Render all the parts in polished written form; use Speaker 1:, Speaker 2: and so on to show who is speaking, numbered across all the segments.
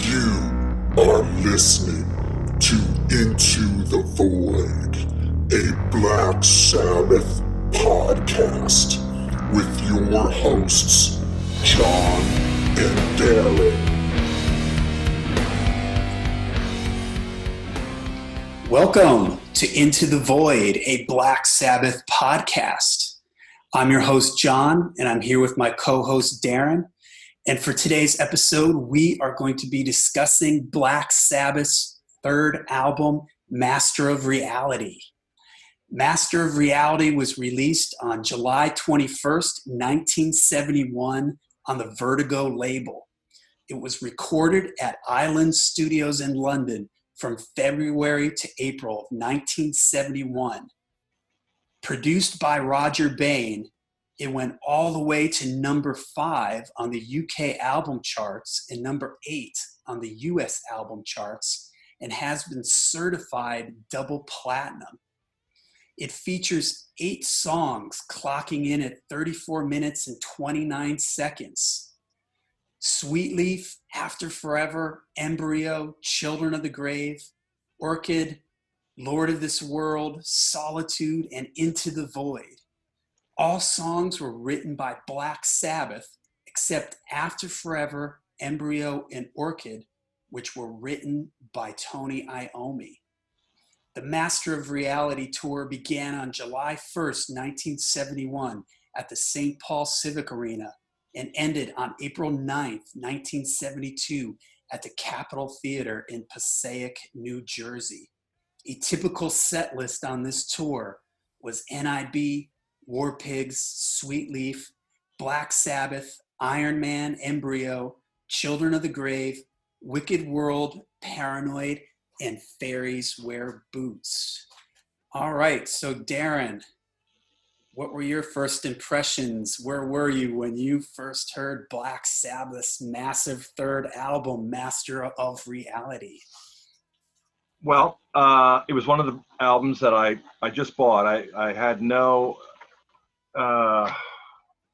Speaker 1: You are listening to Into the Void, a Black Sabbath podcast with your hosts, John and Darin.
Speaker 2: Welcome to Into the Void, a Black Sabbath podcast. I'm your host, John, and I'm here with my co-host, Darin. And for today's episode, we are going to be discussing Black Sabbath's third album, Master of Reality. Master of Reality was released on July 21st, 1971 on the Vertigo label. It was recorded at Island Studios in London from February to April of 1971. Produced by Roger Bain, it went all the way to number 5 on the UK album charts and number 8 on the US album charts, and has been certified double platinum. It features 8 songs clocking in at 34 minutes and 29 seconds. Sweet Leaf, After Forever, Embryo, Children of the Grave, Orchid, Lord of This World, Solitude, and Into the Void. All songs were written by Black Sabbath, except After Forever, Embryo, and Orchid, which were written by Tony Iommi. The Master of Reality tour began on July 1st, 1971 at the St. Paul Civic Arena and ended on April 9th, 1972 at the Capitol Theater in Passaic, New Jersey. A typical set list on this tour was NIB, War Pigs, Sweet Leaf, Black Sabbath, Iron Man, Embryo, Children of the Grave, Wicked World, Paranoid, and Fairies Wear Boots. All right, so Darin, what were your first impressions? Where were you when you first heard Black Sabbath's massive third album, Master of Reality?
Speaker 3: Well, it was one of the albums that I just bought. I had no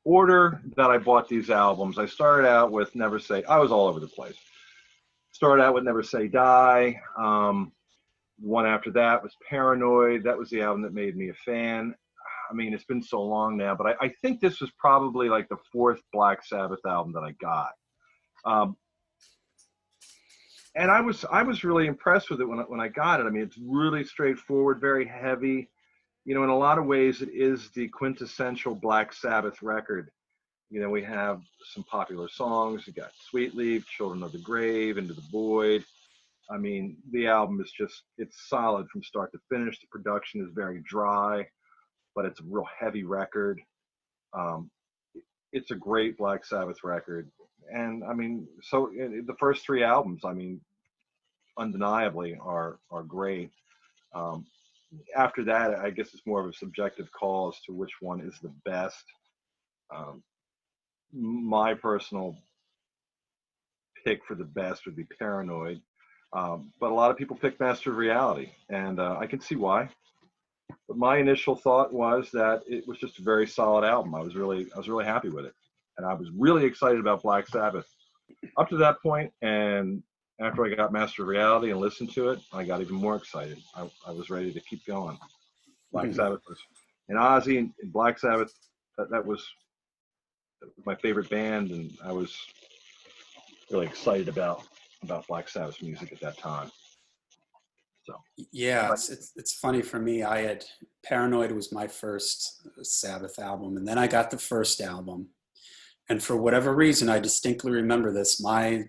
Speaker 3: order that I bought these albums. I started out with Never Say. I was all over the place. Started out with Never Say Die. One after that was Paranoid. That was the album that made me a fan. I mean, it's been so long now, but I think this was probably like the 4th Black Sabbath album that I got. And I was really impressed with it when I got it. I mean, it's really straightforward, very heavy. You know, in a lot of ways, it is the quintessential Black Sabbath record. You know, we have some popular songs. You got Sweet Leaf, Children of the Grave, Into the Void. I mean, the album is it's solid from start to finish. The production is very dry, but it's a real heavy record. It's a great Black Sabbath record. And I mean, so the first 3 albums, I mean, undeniably are great. After that, I guess it's more of a subjective call as to which one is the best. My personal pick for the best would be Paranoid, but a lot of people pick Master of Reality, and I can see why. But my initial thought was that it was just a very solid album. I was really happy with it, and I was really excited about Black Sabbath up to that point. And after I got Master of Reality and listened to it, I got even more excited. I was ready to keep going. Black Sabbath was, and Ozzy and Black Sabbath, that was my favorite band, and I was really excited about Black Sabbath's music at that time. So
Speaker 2: yeah, it's funny for me. Paranoid was my first Sabbath album, and then I got the first album. And for whatever reason, I distinctly remember this. My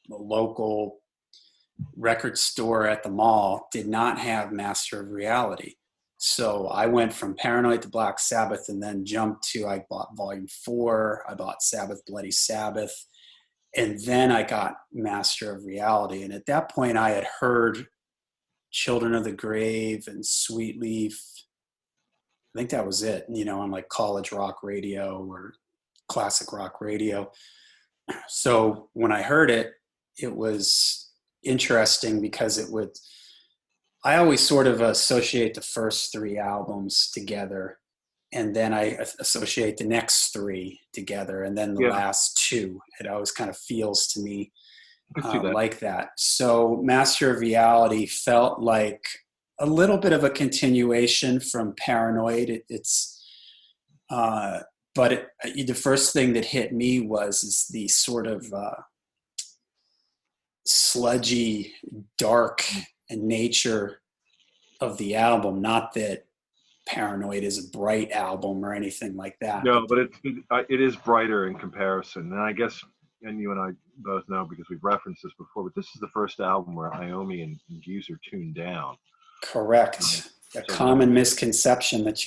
Speaker 2: local record store at the mall did not have Master of Reality. So I went from Paranoid to Black Sabbath, and then I bought Volume 4, I bought Sabbath, Bloody Sabbath, and then I got Master of Reality. And at that point, I had heard Children of the Grave and Sweet Leaf. I think that was it, you know, on like college rock radio or classic rock radio. So when I heard it, it was interesting because I always sort of associate the first 3 albums together, and then I associate the next 3 together, and then the last 2. It always kind of feels to me
Speaker 3: I see that.
Speaker 2: like that. So Master of Reality felt like a little bit of a continuation from Paranoid. The first thing that hit me is the sort of sludgy, dark nature of the album. Not that Paranoid is a bright album or anything like that.
Speaker 3: No, but it is brighter in comparison. And I guess, and you and I both know because we've referenced this before, but this is the first album where Iommi and Geezer are tuned down.
Speaker 2: Correct. A common misconception that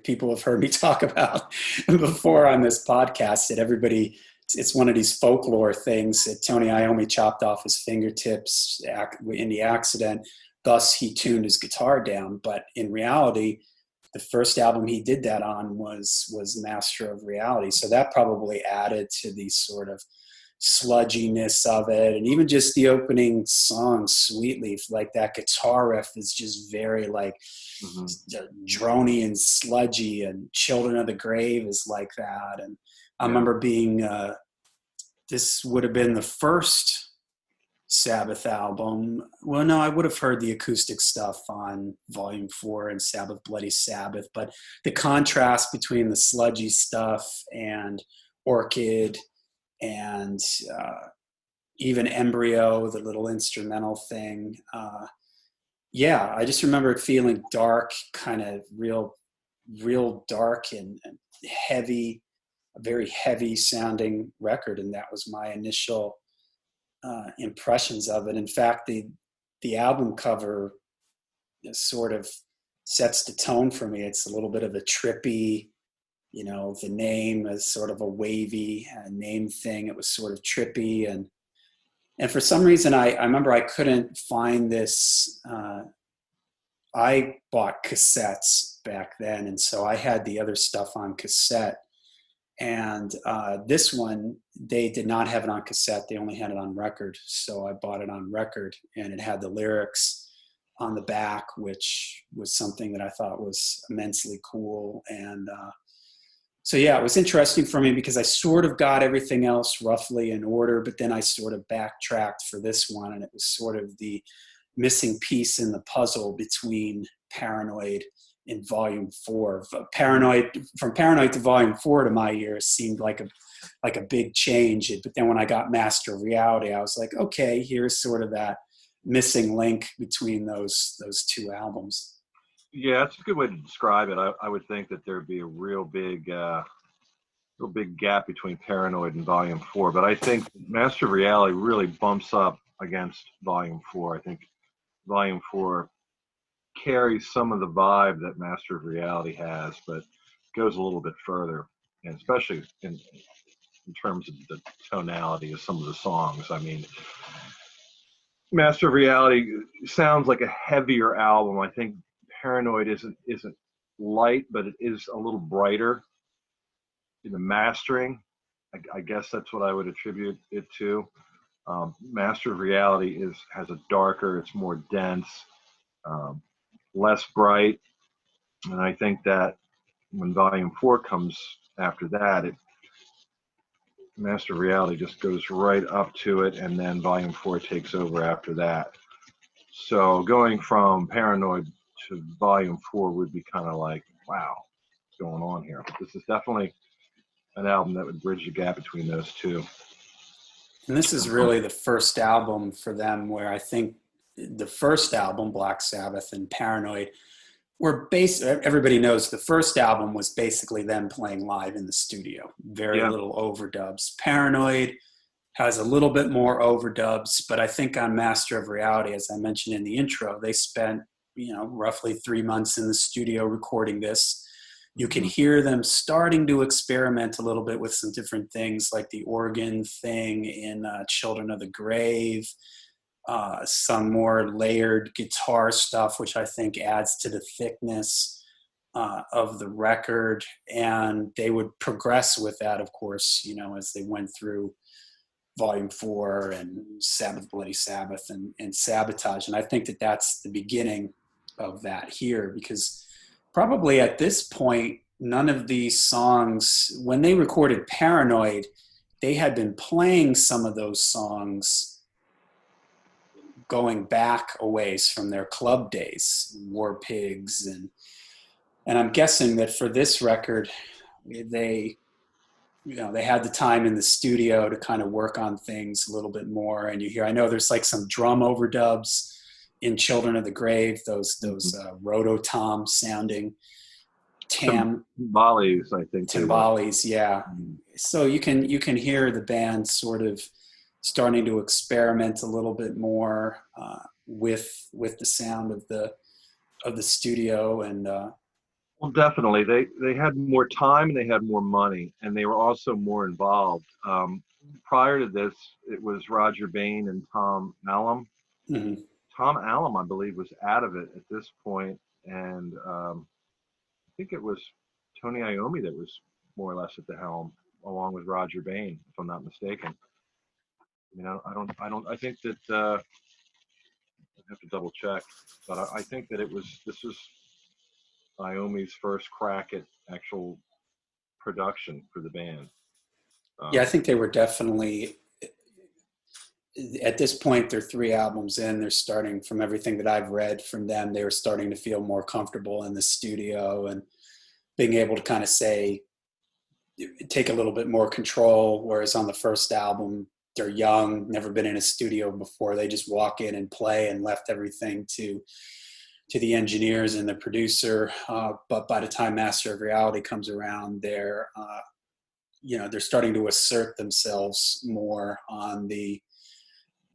Speaker 2: people have heard me talk about before on this podcast, that it's one of these folklore things that Tony Iommi chopped off his fingertips in the accident. Thus, he tuned his guitar down. But in reality, the first album he did that on was Master of Reality. So that probably added to the sort of sludginess of it. And even just the opening song, Sweetleaf, like that guitar riff is just very like drony and sludgy, and Children of the Grave is like that. And I remember this would have been the first Sabbath album. Well, no, I would have heard the acoustic stuff on Volume 4 and Sabbath Bloody Sabbath, but the contrast between the sludgy stuff and Orchid and even Embryo, the little instrumental thing. I just remember it feeling dark, kind of real dark and heavy, a very heavy sounding record. And that was my initial impressions of it. In fact, the album cover sort of sets the tone for me. It's a little bit of a trippy, the name is sort of a wavy name thing. It was sort of trippy, and for some reason I remember I couldn't find this. I bought cassettes back then, and so I had the other stuff on cassette. And this one, they did not have it on cassette. They only had it on record. So I bought it on record, and it had the lyrics on the back, which was something that I thought was immensely cool. And it was interesting for me because I sort of got everything else roughly in order, but then I sort of backtracked for this one, and it was sort of the missing piece in the puzzle between Paranoid in Volume 4. From Paranoid to Volume 4 to my ears seemed like a big change. But then when I got Master of Reality, I was like, okay, here's sort of that missing link between those two albums.
Speaker 3: Yeah, that's a good way to describe it. I would think that there'd be a real big gap between Paranoid and Volume 4. But I think Master of Reality really bumps up against Volume 4. I think Volume 4 carries some of the vibe that Master of Reality has, but goes a little bit further, and especially in terms of the tonality of some of the songs. I mean, Master of Reality sounds like a heavier album. I think Paranoid isn't light, but it is a little brighter in the mastering. I guess that's what I would attribute it to. Master of Reality has a darker, it's more dense, less bright, and I think that when Volume 4 comes after that, Master of Reality just goes right up to it, and then Volume 4 takes over after that. So going from Paranoid to Volume 4 would be kind of like, wow, what's going on here? But this is definitely an album that would bridge the gap between those two.
Speaker 2: And this is really the first album for them where I think the first album, Black Sabbath and Paranoid, everybody knows the first album was basically them playing live in the studio. Very little overdubs. Paranoid has a little bit more overdubs, but I think on Master of Reality, as I mentioned in the intro, they spent, roughly 3 months in the studio recording this. You can hear them starting to experiment a little bit with some different things, like the organ thing in Children of the Grave, some more layered guitar stuff, which I think adds to the thickness of the record. And they would progress with that, of course, as they went through Volume 4 and Sabbath Bloody Sabbath and Sabotage. And I think that that's the beginning of that here, because probably at this point, none of these songs, when they recorded Paranoid, they had been playing some of those songs going back a ways from their club days, War Pigs, and I'm guessing that for this record, they they had the time in the studio to kind of work on things a little bit more. And I know there's like some drum overdubs in Children of the Grave, those rototom sounding
Speaker 3: timbales, I think
Speaker 2: timbales, yeah. So you can hear the band sort of starting to experiment a little bit more with the sound of the studio. And
Speaker 3: well, definitely they had more time and they had more money, and they were also more involved. Prior to this, it was Roger Bain and Tom Allom.
Speaker 2: mm-hmm.
Speaker 3: Tom Allom, I believe, was out of it at this point, and I think it was Tony Iommi that was more or less at the helm, along with Roger Bain, if I'm not mistaken. I think that I have to double check, but I think that this was Iommi's first crack at actual production for the band.
Speaker 2: Yeah, I think they were definitely, at this point, they're 3 albums in. They're starting, from everything that I've read from them, they were starting to feel more comfortable in the studio and being able to kind of take a little bit more control. Whereas on the first album, they're young, never been in a studio before. They just walk in and play and left everything to the engineers and the producer. But by the time Master of Reality comes around, they're starting to assert themselves more on the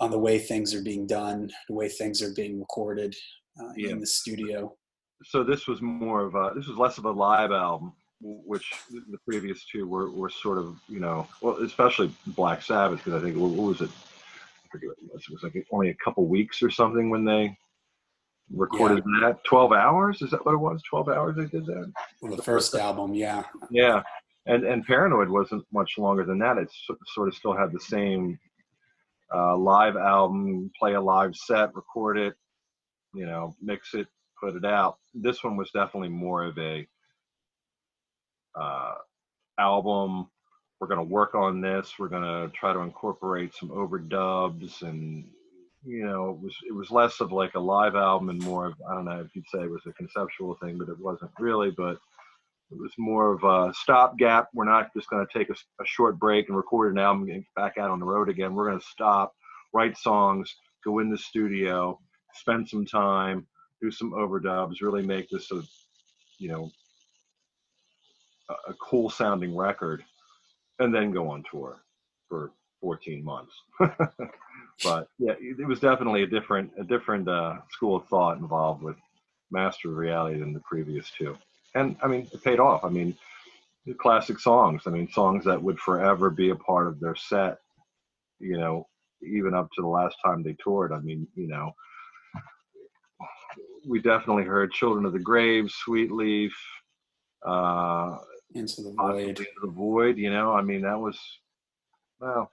Speaker 2: way things are being done, the way things are being recorded in the studio.
Speaker 3: So this was less of a live album, which the previous two were sort of, well, especially Black Sabbath, because I think, what was it? I forget what it was. It was like only a couple weeks or something when they recorded that. 12 hours? Is that what it was? 12 hours they did that?
Speaker 2: Well, the first album, yeah.
Speaker 3: Yeah. And Paranoid wasn't much longer than that. It sort of still had the same live album, play a live set, record it, mix it, put it out. This one was definitely more of a album. We're going to work on this. We're going to try to incorporate some overdubs, and it was less of like a live album and more of, I don't know if you'd say it was a conceptual thing, but it wasn't really. But it was more of a stopgap. We're not just going to take a short break and record an album and get back out on the road again. We're going to stop, write songs, go in the studio, spend some time, do some overdubs, really make this a cool sounding record, and then go on tour for 14 months. But yeah, it was definitely a different school of thought involved with Master of Reality than the previous two. And I mean, it paid off. I mean, classic songs. I mean, songs that would forever be a part of their set, even up to the last time they toured. I mean, we definitely heard Children of the Grave, Sweet Leaf,
Speaker 2: Into the Void.
Speaker 3: Into the Void, I mean, that was, well,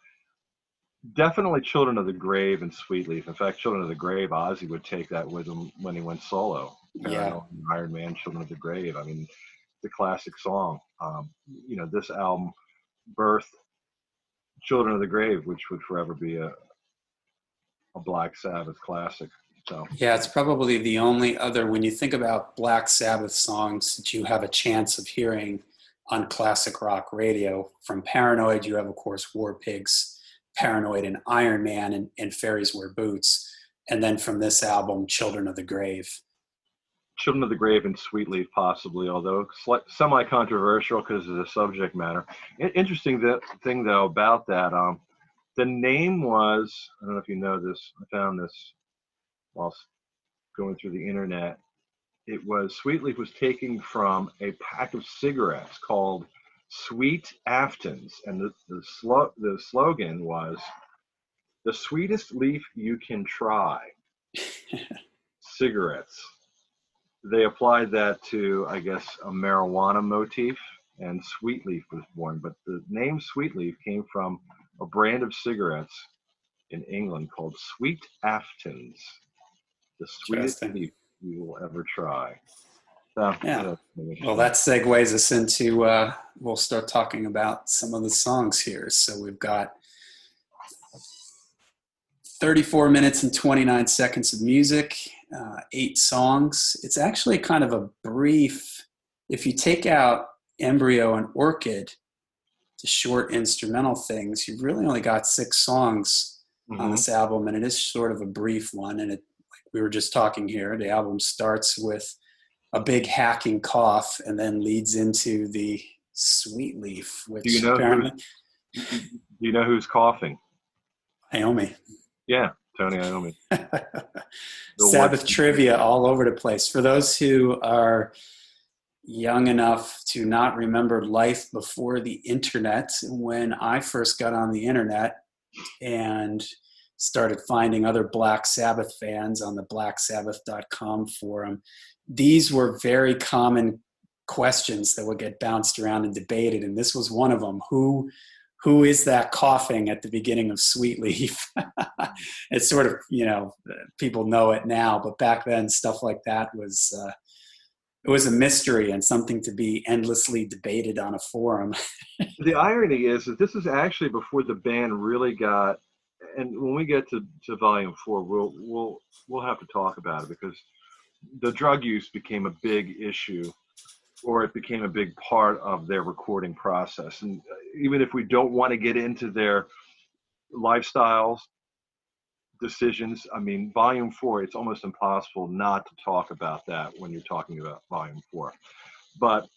Speaker 3: definitely Children of the Grave and Sweet Leaf. In fact, Children of the Grave, Ozzy would take that with him when he went solo.
Speaker 2: Yeah.
Speaker 3: Iron Man, Children of the Grave. I mean, the classic song. This album birthed Children of the Grave, which would forever be a Black Sabbath classic. So
Speaker 2: yeah, it's probably the only other, when you think about Black Sabbath songs that you have a chance of hearing on classic rock radio. From Paranoid, you have, of course, War Pigs, Paranoid, and Iron Man, and Fairies Wear Boots. And then from this album, Children of the Grave.
Speaker 3: Children of the Grave and Sweet Leaf, possibly, although semi-controversial because of the subject matter. Interesting thing, though, about that, the name was, I don't know if you know this, I found this while going through the internet. It was, Sweet Leaf was taken from a pack of cigarettes called Sweet Aftons, and the slogan was, "The sweetest leaf you can try." Cigarettes. They applied that to, I guess, a marijuana motif, and Sweet Leaf was born. But the name Sweet Leaf came from a brand of cigarettes in England called Sweet Aftons. The sweetest leaf you will ever try. So,
Speaker 2: yeah. Well, that segues us into, we'll start talking about some of the songs here. So we've got 34 minutes and 29 seconds of music, 8 songs. It's actually kind of a brief, if you take out Embryo and Orchid, the short instrumental things, you've really only got 6 songs on this album, and it is sort of a brief one. And it, like we were just talking here, the album starts with a big hacking cough and then leads into the Sweet Leaf, which
Speaker 3: Do you know who's coughing?
Speaker 2: Iommi.
Speaker 3: Yeah, Tony Iommi.
Speaker 2: Sabbath trivia all over the place. For those who are young enough to not remember life before the internet, when I first got on the internet and started finding other Black Sabbath fans on the blacksabbath.com forum, these were very common questions that would get bounced around and debated, and this was one of them. Who is that coughing at the beginning of Sweet Leaf? It's sort of, people know it now, but back then stuff like that was it was a mystery and something to be endlessly debated on a forum.
Speaker 3: The irony is that this is actually before the band really got, and when we get to Volume 4, we'll have to talk about it, because the drug use became a big issue, or it became a big part of their recording process. And even if we don't want to get into their lifestyles, decisions, I mean, Volume 4, it's almost impossible not to talk about that when you're talking about Volume 4. But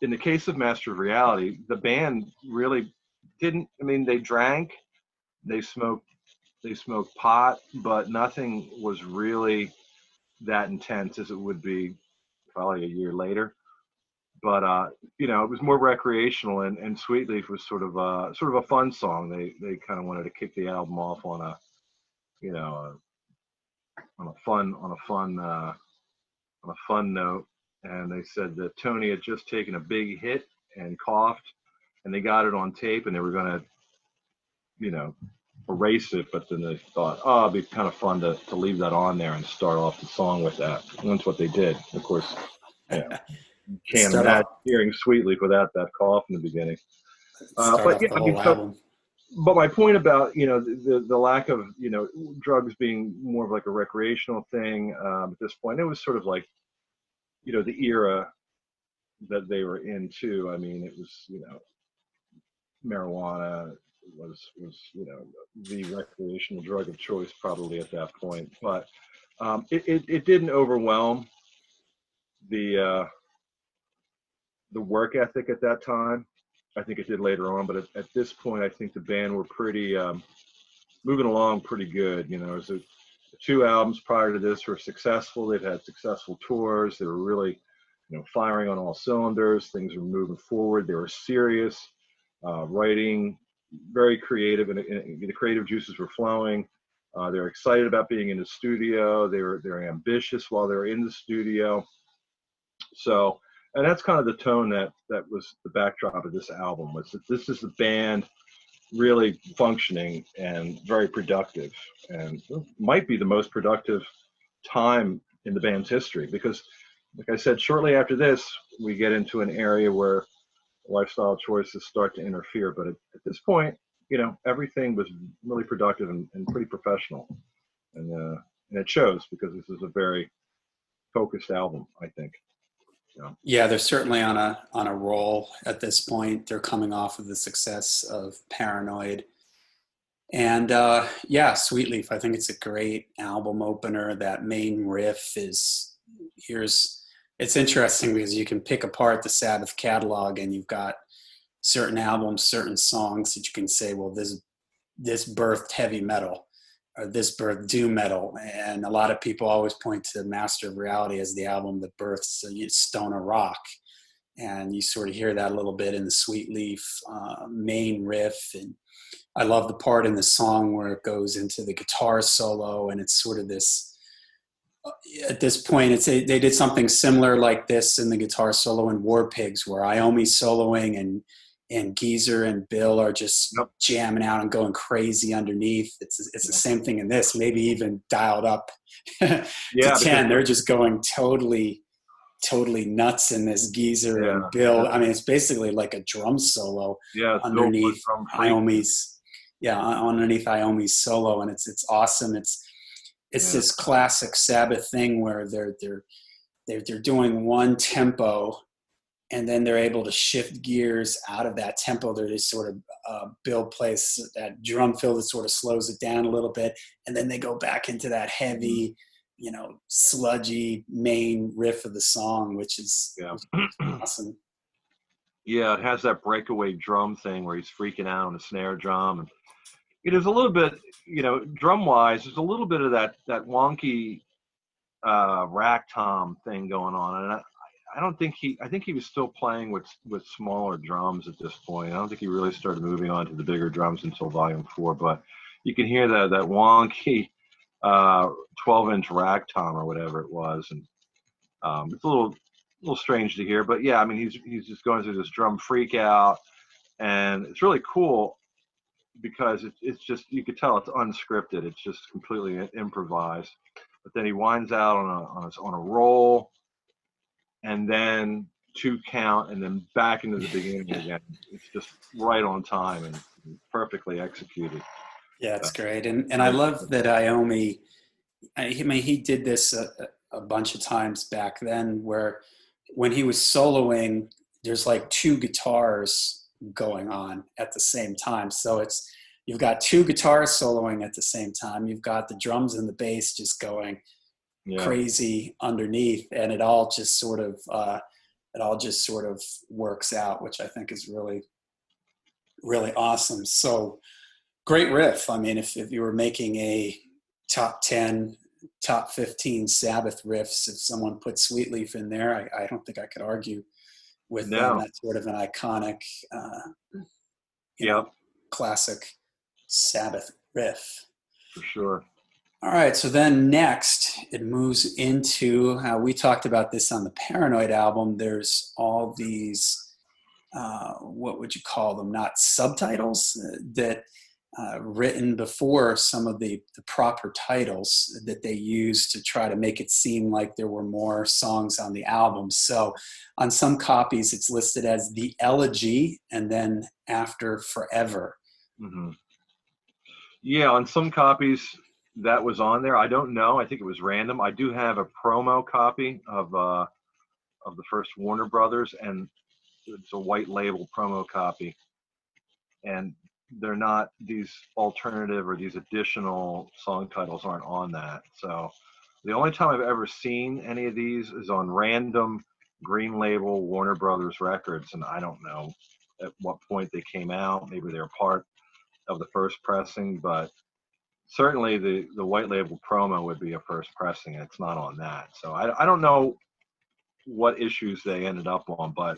Speaker 3: in the case of Master of Reality, the band really didn't, I mean, they drank, they smoked pot, but nothing was really that intense as it would be probably a year later. But it was more recreational, and Sweet Leaf was sort of a fun song. They kind of wanted to kick the album off on a fun note, and they said that Tony had just taken a big hit and coughed, and they got it on tape, and they were going to erase it, but then they thought, it'd be kind of fun to leave that on there and start off the song with that. And that's what they did. Of course, you can't imagine hearing Sweet Leaf without that cough in the beginning. But my point about the lack of drugs being more of like a recreational thing at this point, it was sort of like the era that they were in too. I mean, it was marijuana was the recreational drug of choice probably at that point, but it didn't overwhelm the work ethic at that time. I think it did later on, but at this point, I think the band were pretty moving along pretty good. The 2 albums prior to this were successful. They've had successful tours. They were really, firing on all cylinders. Things were moving forward. They were serious, writing, very creative, and the creative juices were flowing. They were excited about being in the studio. They're ambitious while they were in the studio. So. And that's kind of the tone that was the backdrop of this album, was that this is the band really functioning and very productive, and might be the most productive time in the band's history, because, like I said, shortly after this, we get into an area where lifestyle choices start to interfere. But at this point, everything was really productive and pretty professional. And it shows, because this is a very focused album, I think.
Speaker 2: Yeah, they're certainly on a roll at this point. They're coming off of the success of Paranoid. And Sweet Leaf, I think it's a great album opener. That main riff it's interesting, because you can pick apart the Sabbath catalog, and you've got certain albums, certain songs that you can say, well, this birthed heavy metal, or this birthed doom metal. And a lot of people always point to Master of Reality as the album that births stoner rock. And you sort of hear that a little bit in the Sweet Leaf main riff. And I love the part in the song where it goes into the guitar solo, and it's sort of this, at this point, they did something similar like this in the guitar solo in War Pigs, where Iommi's soloing and Geezer and Bill are just jamming out and going crazy underneath. It's the same thing in this, maybe even dialed up to 10. They're just going totally nuts in this, Geezer and Bill. I mean, it's basically like a drum solo underneath Iommi's yeah, underneath Iommi's solo, and it's awesome. It's this classic Sabbath thing where they're doing one tempo, and then they're able to shift gears out of that tempo. They just sort of build place that drum fill that sort of slows it down a little bit, and then they go back into that heavy, sludgy main riff of the song, which is awesome.
Speaker 3: Yeah, it has that breakaway drum thing where he's freaking out on the snare drum, and it is a little bit, drum wise, there's a little bit of that wonky rack tom thing going on, and I don't think I think he was still playing with smaller drums at this point. I don't think he really started moving on to the bigger drums until Volume 4, but you can hear that wonky 12-inch rack tom or whatever it was, and it's a little strange to hear, but yeah, I mean, he's just going through this drum freak out, and it's really cool because it's just, you could tell it's unscripted. It's just completely improvised. But then he winds out on a roll, and then 2 count, and then back into the beginning again. It's just right on time and perfectly executed.
Speaker 2: Yeah, it's great, and I love that Iommi. I mean, he did this a bunch of times back then, where when he was soloing, there's like 2 guitars going on at the same time. So you've got 2 guitars soloing at the same time. You've got the drums and the bass just going crazy underneath, and it all just sort of works out, which I think is really, really awesome. So great riff. I mean, if you were making a top 10, top 15 Sabbath riffs, if someone put Sweetleaf in there, I don't think I could argue with them. That's sort of an iconic, classic Sabbath riff.
Speaker 3: For sure.
Speaker 2: All right, so then next it moves into, we talked about this on the Paranoid album, there's all these, what would you call them, not subtitles, that written before some of the proper titles that they used to try to make it seem like there were more songs on the album. So on some copies it's listed as The Elegy and then After Forever.
Speaker 3: Mm-hmm. Yeah, on some copies that was on there. I don't know. I think it was random. I do have a promo copy of the first Warner Brothers, and it's a white label promo copy. And they're not, these alternative or these additional song titles aren't on that. So the only time I've ever seen any of these is on random green label Warner Brothers records, and I don't know at what point they came out. Maybe they're part of the first pressing, but certainly the white label promo would be a first pressing, and it's not on that. So I don't know what issues they ended up on, but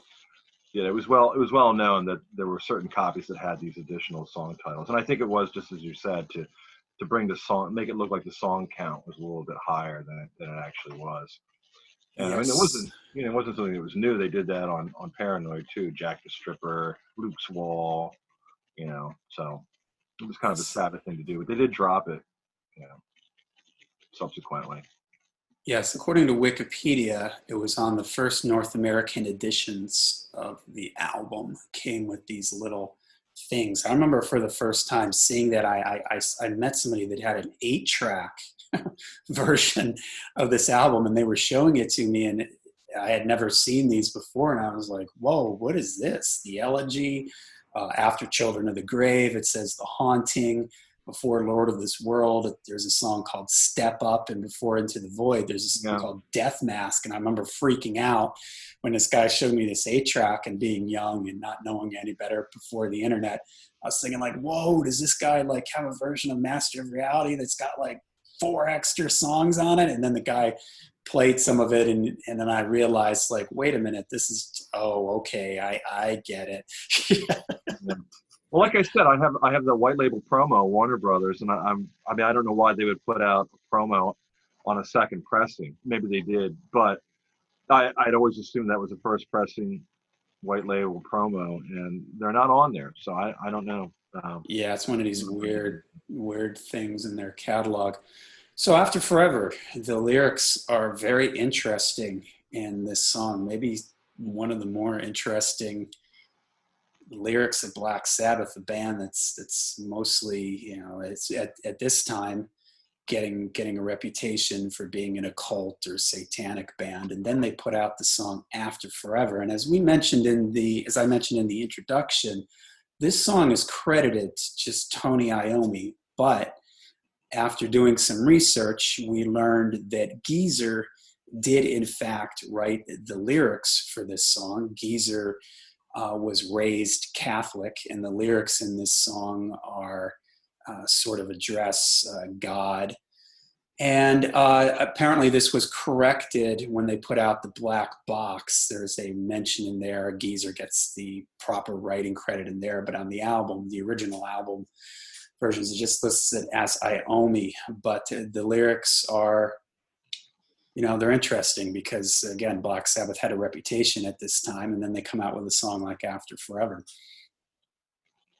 Speaker 3: yeah, it was well known that there were certain copies that had these additional song titles, and I think it was just as you said to bring the song, make it look like the song count was a little bit higher than it actually was. And yes. I mean, it wasn't something that was new. They did that on Paranoid too. Jack the Stripper, Luke's Wall, so it was kind of a Sabbath thing to do. But they did drop it, subsequently.
Speaker 2: Yes, according to Wikipedia, it was on the first North American editions of the album. Came with these little things. I remember for the first time seeing that. I met somebody that had an 8-track version of this album, and they were showing it to me, and I had never seen these before, and I was like, whoa, what is this? The Elegy, After Children of the Grave, it says The Haunting, before Lord of this World, there's a song called Step Up, and before Into the Void, there's a song called Death Mask. And I remember freaking out when this guy showed me this 8-track, and being young and not knowing any better before the internet, I was thinking like, whoa, does this guy like have a version of Master of Reality that's got like 4 extra songs on it? And then the guy played some of it, and then I realized like, wait a minute, this is, okay, I get it.
Speaker 3: Yeah. Well, like I said, I have the white label promo, Warner Brothers, and I don't know why they would put out a promo on a second pressing. Maybe they did, but I'd always assumed that was a first pressing white label promo, and they're not on there, so I don't know.
Speaker 2: Yeah, it's one of these weird things in their catalog. So After Forever, the lyrics are very interesting in this song. Maybe one of the more interesting lyrics of Black Sabbath, a band that's mostly, you know, it's at this time getting a reputation for being an occult or satanic band. And then they put out the song After Forever. And as I mentioned in the introduction, this song is credited to just Tony Iommi, but after doing some research, we learned that Geezer did in fact write the lyrics for this song. Geezer was raised Catholic, and the lyrics in this song are sort of address God. And apparently this was corrected when they put out the Black Box. There's a mention in there. Geezer gets the proper writing credit in there, but on the album, the original album versions, it just lists it as Iommi. But the lyrics are, you know, they're interesting because, again, Black Sabbath had a reputation at this time, and then they come out with a song like After Forever.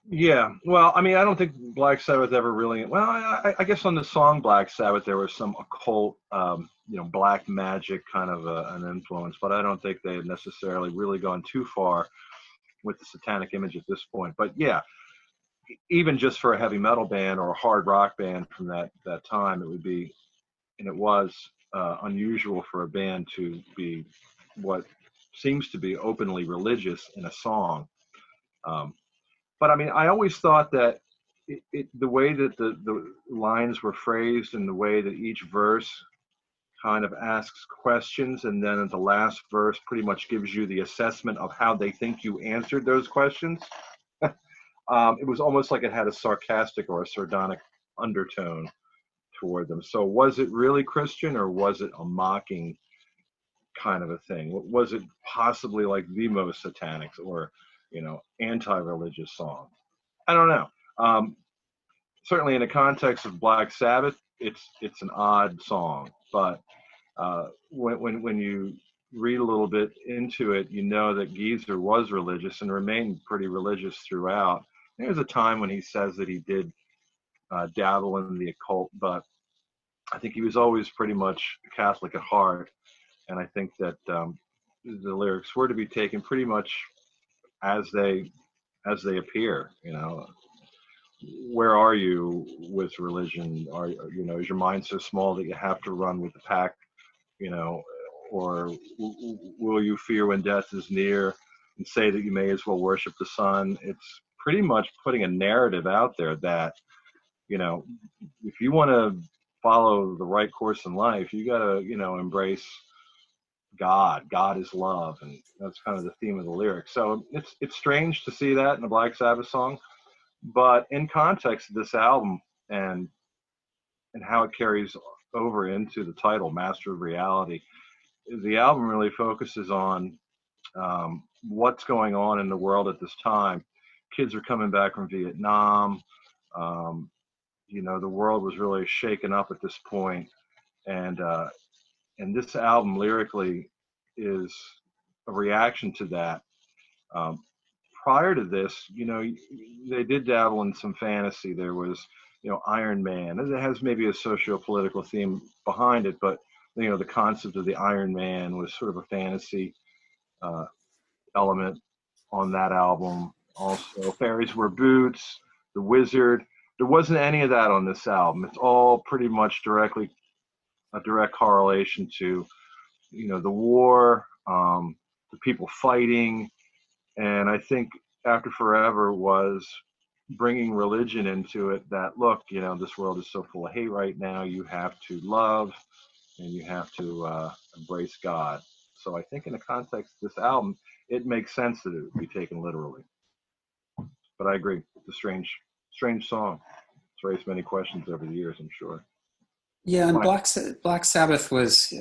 Speaker 3: Yeah, well, I mean, I don't think Black Sabbath ever really. Well, I guess on the song Black Sabbath there was some occult, black magic kind of an influence, but I don't think they had necessarily really gone too far with the satanic image at this point. But yeah, even just for a heavy metal band or a hard rock band from that time, it would be, and it was unusual for a band to be what seems to be openly religious in a song. But I mean, I always thought that the way that the lines were phrased and the way that each verse kind of asks questions, and then at the last verse pretty much gives you the assessment of how they think you answered those questions. It was almost like it had a sarcastic or a sardonic undertone toward them. So was it really Christian, or was it a mocking kind of a thing? Was it possibly like the most satanic or, anti-religious song? I don't know. Certainly in the context of Black Sabbath, it's an odd song, but when you read a little bit into it, you know that Geezer was religious and remained pretty religious throughout. There's a time when he says that he did dabble in the occult, but I think he was always pretty much Catholic at heart. And I think that the lyrics were to be taken pretty much as they appear. Where are you with religion? Is your mind so small that you have to run with the pack? Or will you fear when death is near and say that you may as well worship the sun? It's pretty much putting a narrative out there that, if you want to follow the right course in life, you got to, embrace God. God is love, and that's kind of the theme of the lyrics. So it's strange to see that in a Black Sabbath song, but in context of this album and how it carries over into the title, Master of Reality, the album really focuses on what's going on in the world at this time. Kids are coming back from Vietnam. The world was really shaken up at this point, and this album lyrically is a reaction to that. Prior to this, they did dabble in some fantasy. There was, Iron Man. It has maybe a socio-political theme behind it, but the concept of the Iron Man was sort of a fantasy element on that album. Also, Fairies Wear Boots, The Wizard. There wasn't any of that on this album. It's all pretty much a direct correlation to, the war, the people fighting. And I think After Forever was bringing religion into it, that, look, this world is so full of hate right now. You have to love and you have to embrace God. So I think in the context of this album, it makes sense that it would be taken literally. But I agree. It's a strange song. It's raised many questions over the years, I'm sure.
Speaker 2: Yeah, and Black Sabbath was,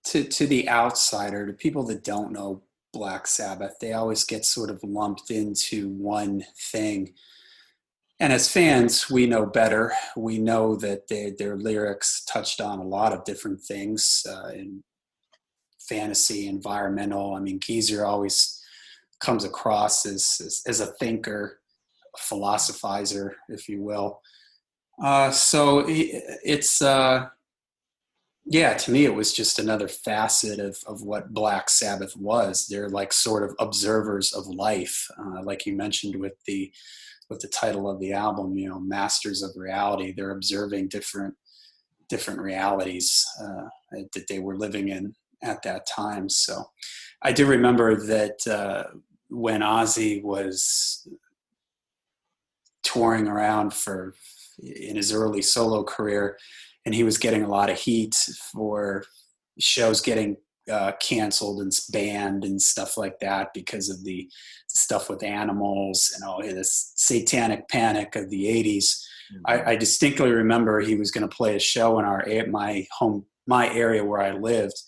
Speaker 2: to the outsider, to people that don't know Black Sabbath, they always get sort of lumped into one thing. And as fans, we know better. We know that their lyrics touched on a lot of different things in fantasy, environmental. I mean, Geezer always comes across as a thinker, a philosophizer, if you will. So it's Yeah, to me, it was just another facet of what Black Sabbath was. They're like sort of observers of life, like you mentioned with the title of the album. You know, masters of reality. They're observing different realities that they were living in at that time. So, I do remember that when Ozzy was touring around in his early solo career, and he was getting a lot of heat for shows getting canceled and banned and stuff like that because of the stuff with animals and all this satanic panic of the 80s. I distinctly remember he was going to play a show in my area where I lived,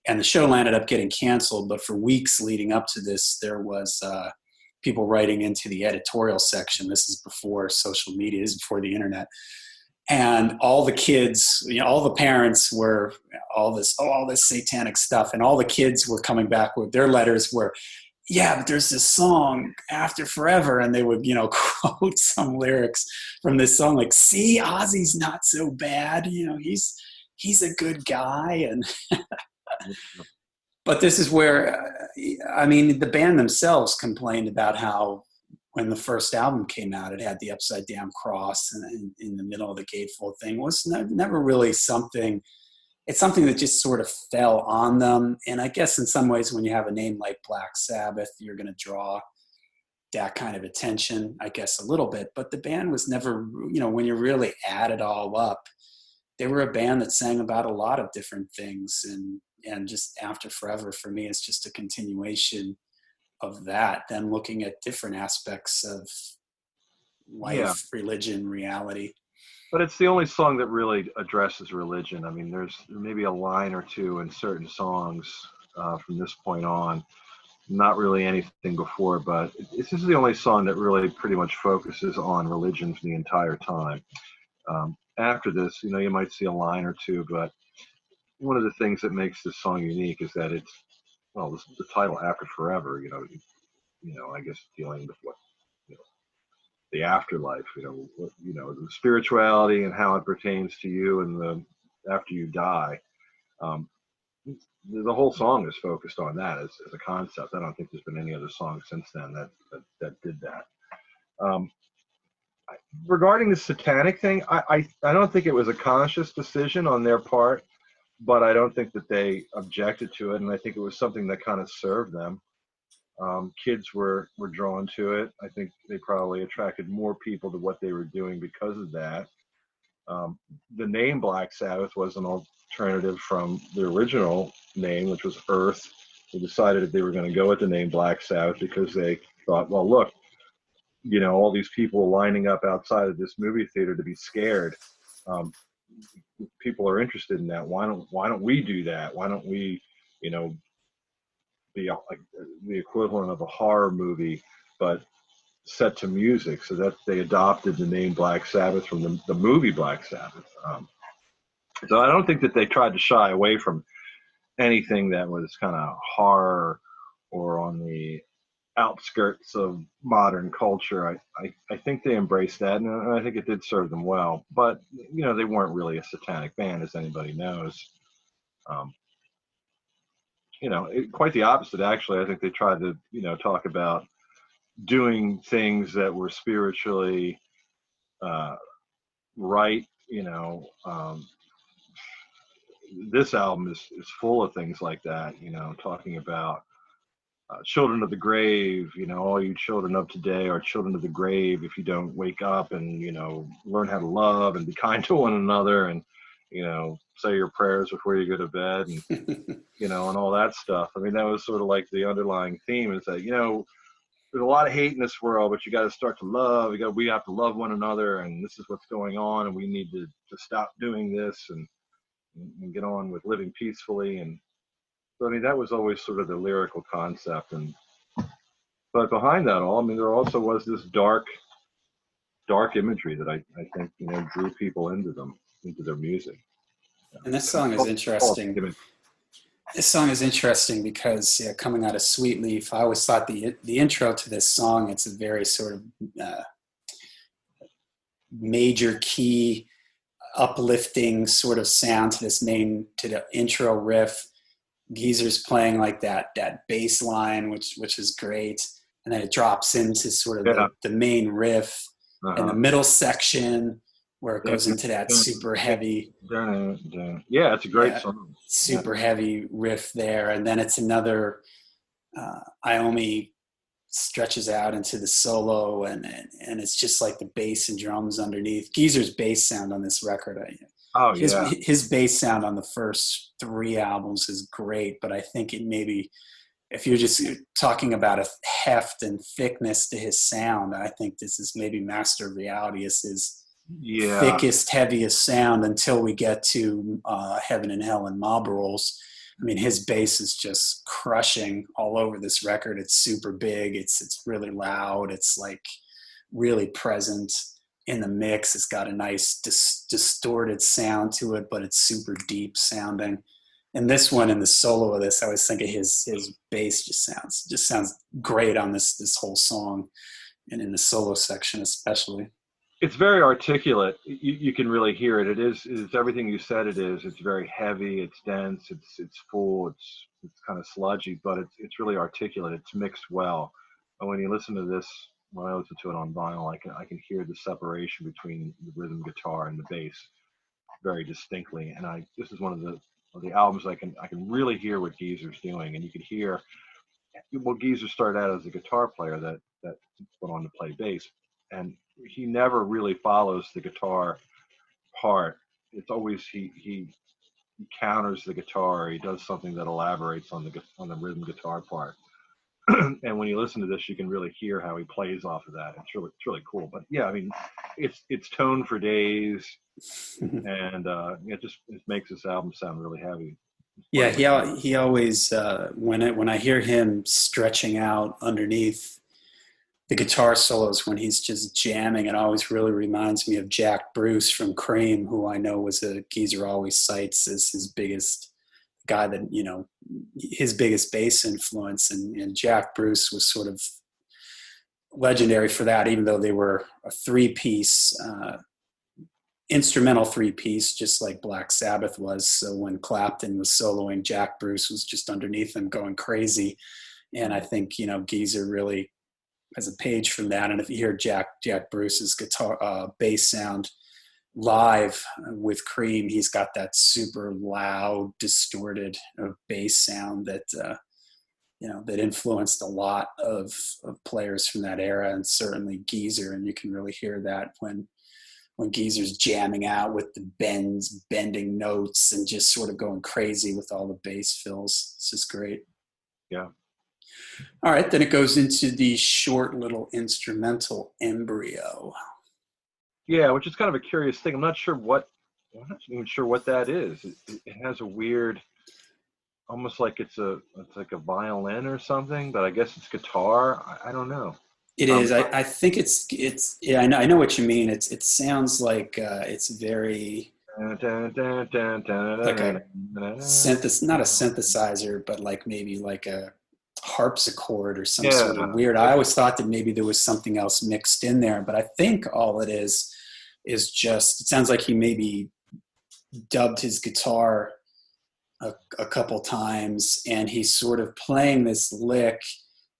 Speaker 2: and the show ended up getting canceled. But for weeks leading up to this, there was people writing into the editorial section. This is before social media, this is before the internet. And all the kids, all the parents were all this satanic stuff. And all the kids were coming back with their letters were, yeah, but there's this song After Forever. And they would, quote some lyrics from this song, like, see, Ozzy's not so bad. He's a good guy. And but this is where, the band themselves complained about how when the first album came out, it had the upside down cross and in the middle of the gatefold thing. It was never really something. It's something that just sort of fell on them. And I guess in some ways, when you have a name like Black Sabbath, you're going to draw that kind of attention, I guess, a little bit. But the band was never, when you really add it all up, they were a band that sang about a lot of different things. And just After Forever, for me, is just a continuation of that, then looking at different aspects of life, religion, reality.
Speaker 3: But it's the only song that really addresses religion. I mean, there's maybe a line or two in certain songs from this point on, not really anything before, but this is the only song that really pretty much focuses on religion for the entire time. After this, you might see a line or two, but one of the things that makes this song unique is that it's, well, the title After Forever, I guess dealing with what, the afterlife, the spirituality and how it pertains to you and after you die. The whole song is focused on that as a concept. I don't think there's been any other song since then that did that. Regarding the satanic thing, I don't think it was a conscious decision on their part, but I don't think that they objected to it, and I think it was something that kind of served them. Kids were drawn to it. I think they probably attracted more people to what they were doing because of that. The name Black Sabbath was an alternative from the original name, which was Earth. They decided that they were going to go with the name Black Sabbath because they thought, well, look, all these people lining up outside of this movie theater to be scared. People are interested in that. Why don't we do that? Why don't we, be like the equivalent of a horror movie, but set to music? So that they adopted the name Black Sabbath from the movie Black Sabbath. So I don't think that they tried to shy away from anything that was kind of horror or on the outskirts of modern culture. I think they embraced that, and I think it did serve them well. But they weren't really a satanic band, as anybody knows. Quite the opposite, actually. I think they tried to talk about doing things that were spiritually right. This album is full of things like that. Talking about children of the grave, all you children of today are children of the grave if you don't wake up and, learn how to love and be kind to one another and, say your prayers before you go to bed and, and all that stuff. I mean, that was sort of like the underlying theme is that, there's a lot of hate in this world, but you got to start to love. We have to love one another, and this is what's going on, and we need to stop doing this and get on with living peacefully. And so, I mean, that was always sort of the lyrical concept. But behind that all, I mean, there also was this dark imagery that I think, drew people into their music.
Speaker 2: And this song is interesting. This song is interesting because coming out of Sweet Leaf, I always thought the intro to this song, it's a very sort of major key uplifting sort of sound to the intro riff. Geezer's playing like that bass line, which is great. And then it drops into sort of the main riff and the middle section where it goes into that super heavy.
Speaker 3: Yeah, it's a great song.
Speaker 2: Super heavy riff there. And then it's another Iommi stretches out into the solo, and it's just like the bass and drums underneath. Geezer's bass sound on this record, his bass sound on the first 3 albums is great, but I think it maybe, if you're just talking about a heft and thickness to his sound, I think this is maybe Master of Reality is his thickest, heaviest sound until we get to Heaven and Hell and Mob Rules. I mean, his bass is just crushing all over this record. It's super big. It's really loud. It's like really present in the mix. It's got a nice distorted sound to it, but it's super deep sounding. And this one, in the solo of this, I always think of his bass just sounds great on this whole song, and in the solo section especially.
Speaker 3: It's very articulate. You can really hear it. It's everything you said it is. It's very heavy. It's dense. It's full. It's kind of sludgy, but it's really articulate. It's mixed well. And when you listen to this, when I listen to it on vinyl, I can hear the separation between the rhythm guitar and the bass very distinctly. And this is one of the albums I can really hear what Geezer's doing, and you can hear. Well, Geezer started out as a guitar player that went on to play bass, and he never really follows the guitar part. It's always he counters the guitar. He does something that elaborates on the rhythm guitar part. And when you listen to this, you can really hear how he plays off of that. It's really cool. But yeah, I mean, it's tone for days, and it makes this album sound really heavy.
Speaker 2: Yeah, he always when I hear him stretching out underneath the guitar solos when he's just jamming, it always really reminds me of Jack Bruce from Cream, who I know was a Geezer always cites as his biggest guy, that, you know, his biggest bass influence. And Jack Bruce was sort of legendary for that, even though they were a 3-piece, instrumental 3-piece, just like Black Sabbath was. So when Clapton was soloing, Jack Bruce was just underneath him going crazy. And I think, you know, Geezer really has a page from that. And if you hear Jack Bruce's guitar bass sound live with Cream, he's got that super loud, distorted bass sound that that influenced a lot of players from that era, and certainly Geezer. And you can really hear that when Geezer's jamming out with the bending notes and just sort of going crazy with all the bass fills. It's just great.
Speaker 3: Yeah.
Speaker 2: All right, then it goes into the short little instrumental Embryo.
Speaker 3: Yeah, which is kind of a curious thing. I'm not even sure what that is. It has a weird, almost like it's like a violin or something, but I guess it's guitar. I don't know.
Speaker 2: It is. I think it's. Yeah, I know what you mean. It sounds like it's very like a not a synthesizer, but like maybe like a harpsichord or some sort of weird. I always thought that maybe there was something else mixed in there, but I think all it is just, it sounds like he maybe dubbed his guitar a couple times, and he's sort of playing this lick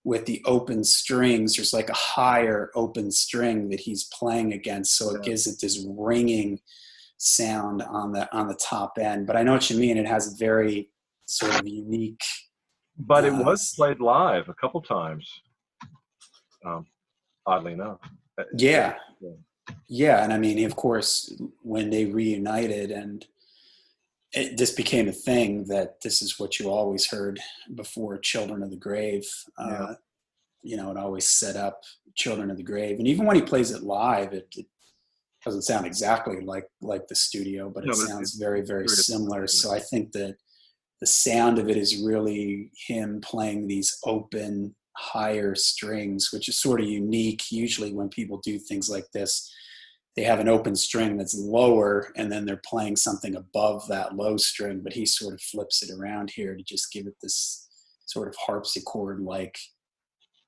Speaker 2: with the open strings. There's like a higher open string that he's playing against, so it gives it this ringing sound on the top end. But I know what you mean. It has a very sort of unique.
Speaker 3: But it was played live a couple times, oddly enough.
Speaker 2: Yeah. And I mean, of course, when they reunited, and this became a thing, that this is what you always heard before Children of the Grave. It always set up Children of the Grave. And even when he plays it live, it doesn't sound exactly like the studio, but it sounds very, very similar. So I think that the sound of it is really him playing these open, higher strings, which is sort of unique. Usually when people do things like this, they have an open string that's lower, and then they're playing something above that low string, but he sort of flips it around here to just give it this sort of harpsichord-like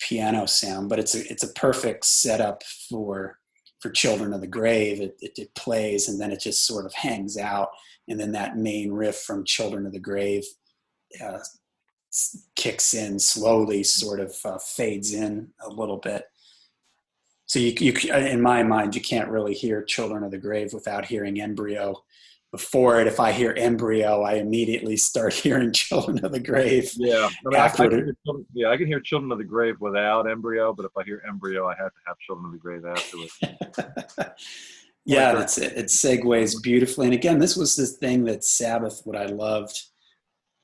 Speaker 2: piano sound. But it's a perfect setup for for Children of the Grave, it plays and then it just sort of hangs out. And then that main riff from Children of the Grave uh, kicks in slowly, sort of fades in a little bit. So you, in my mind, you can't really hear Children of the Grave without hearing Embryo before it. If I hear Embryo, I immediately start hearing Children of the Grave
Speaker 3: Yeah, I mean,
Speaker 2: after
Speaker 3: I can hear Children of the Grave without Embryo, but if I hear Embryo, I have to have Children of the Grave afterwards.
Speaker 2: Yeah, that's it. It segues beautifully. And again, this was the thing that Sabbath, what I loved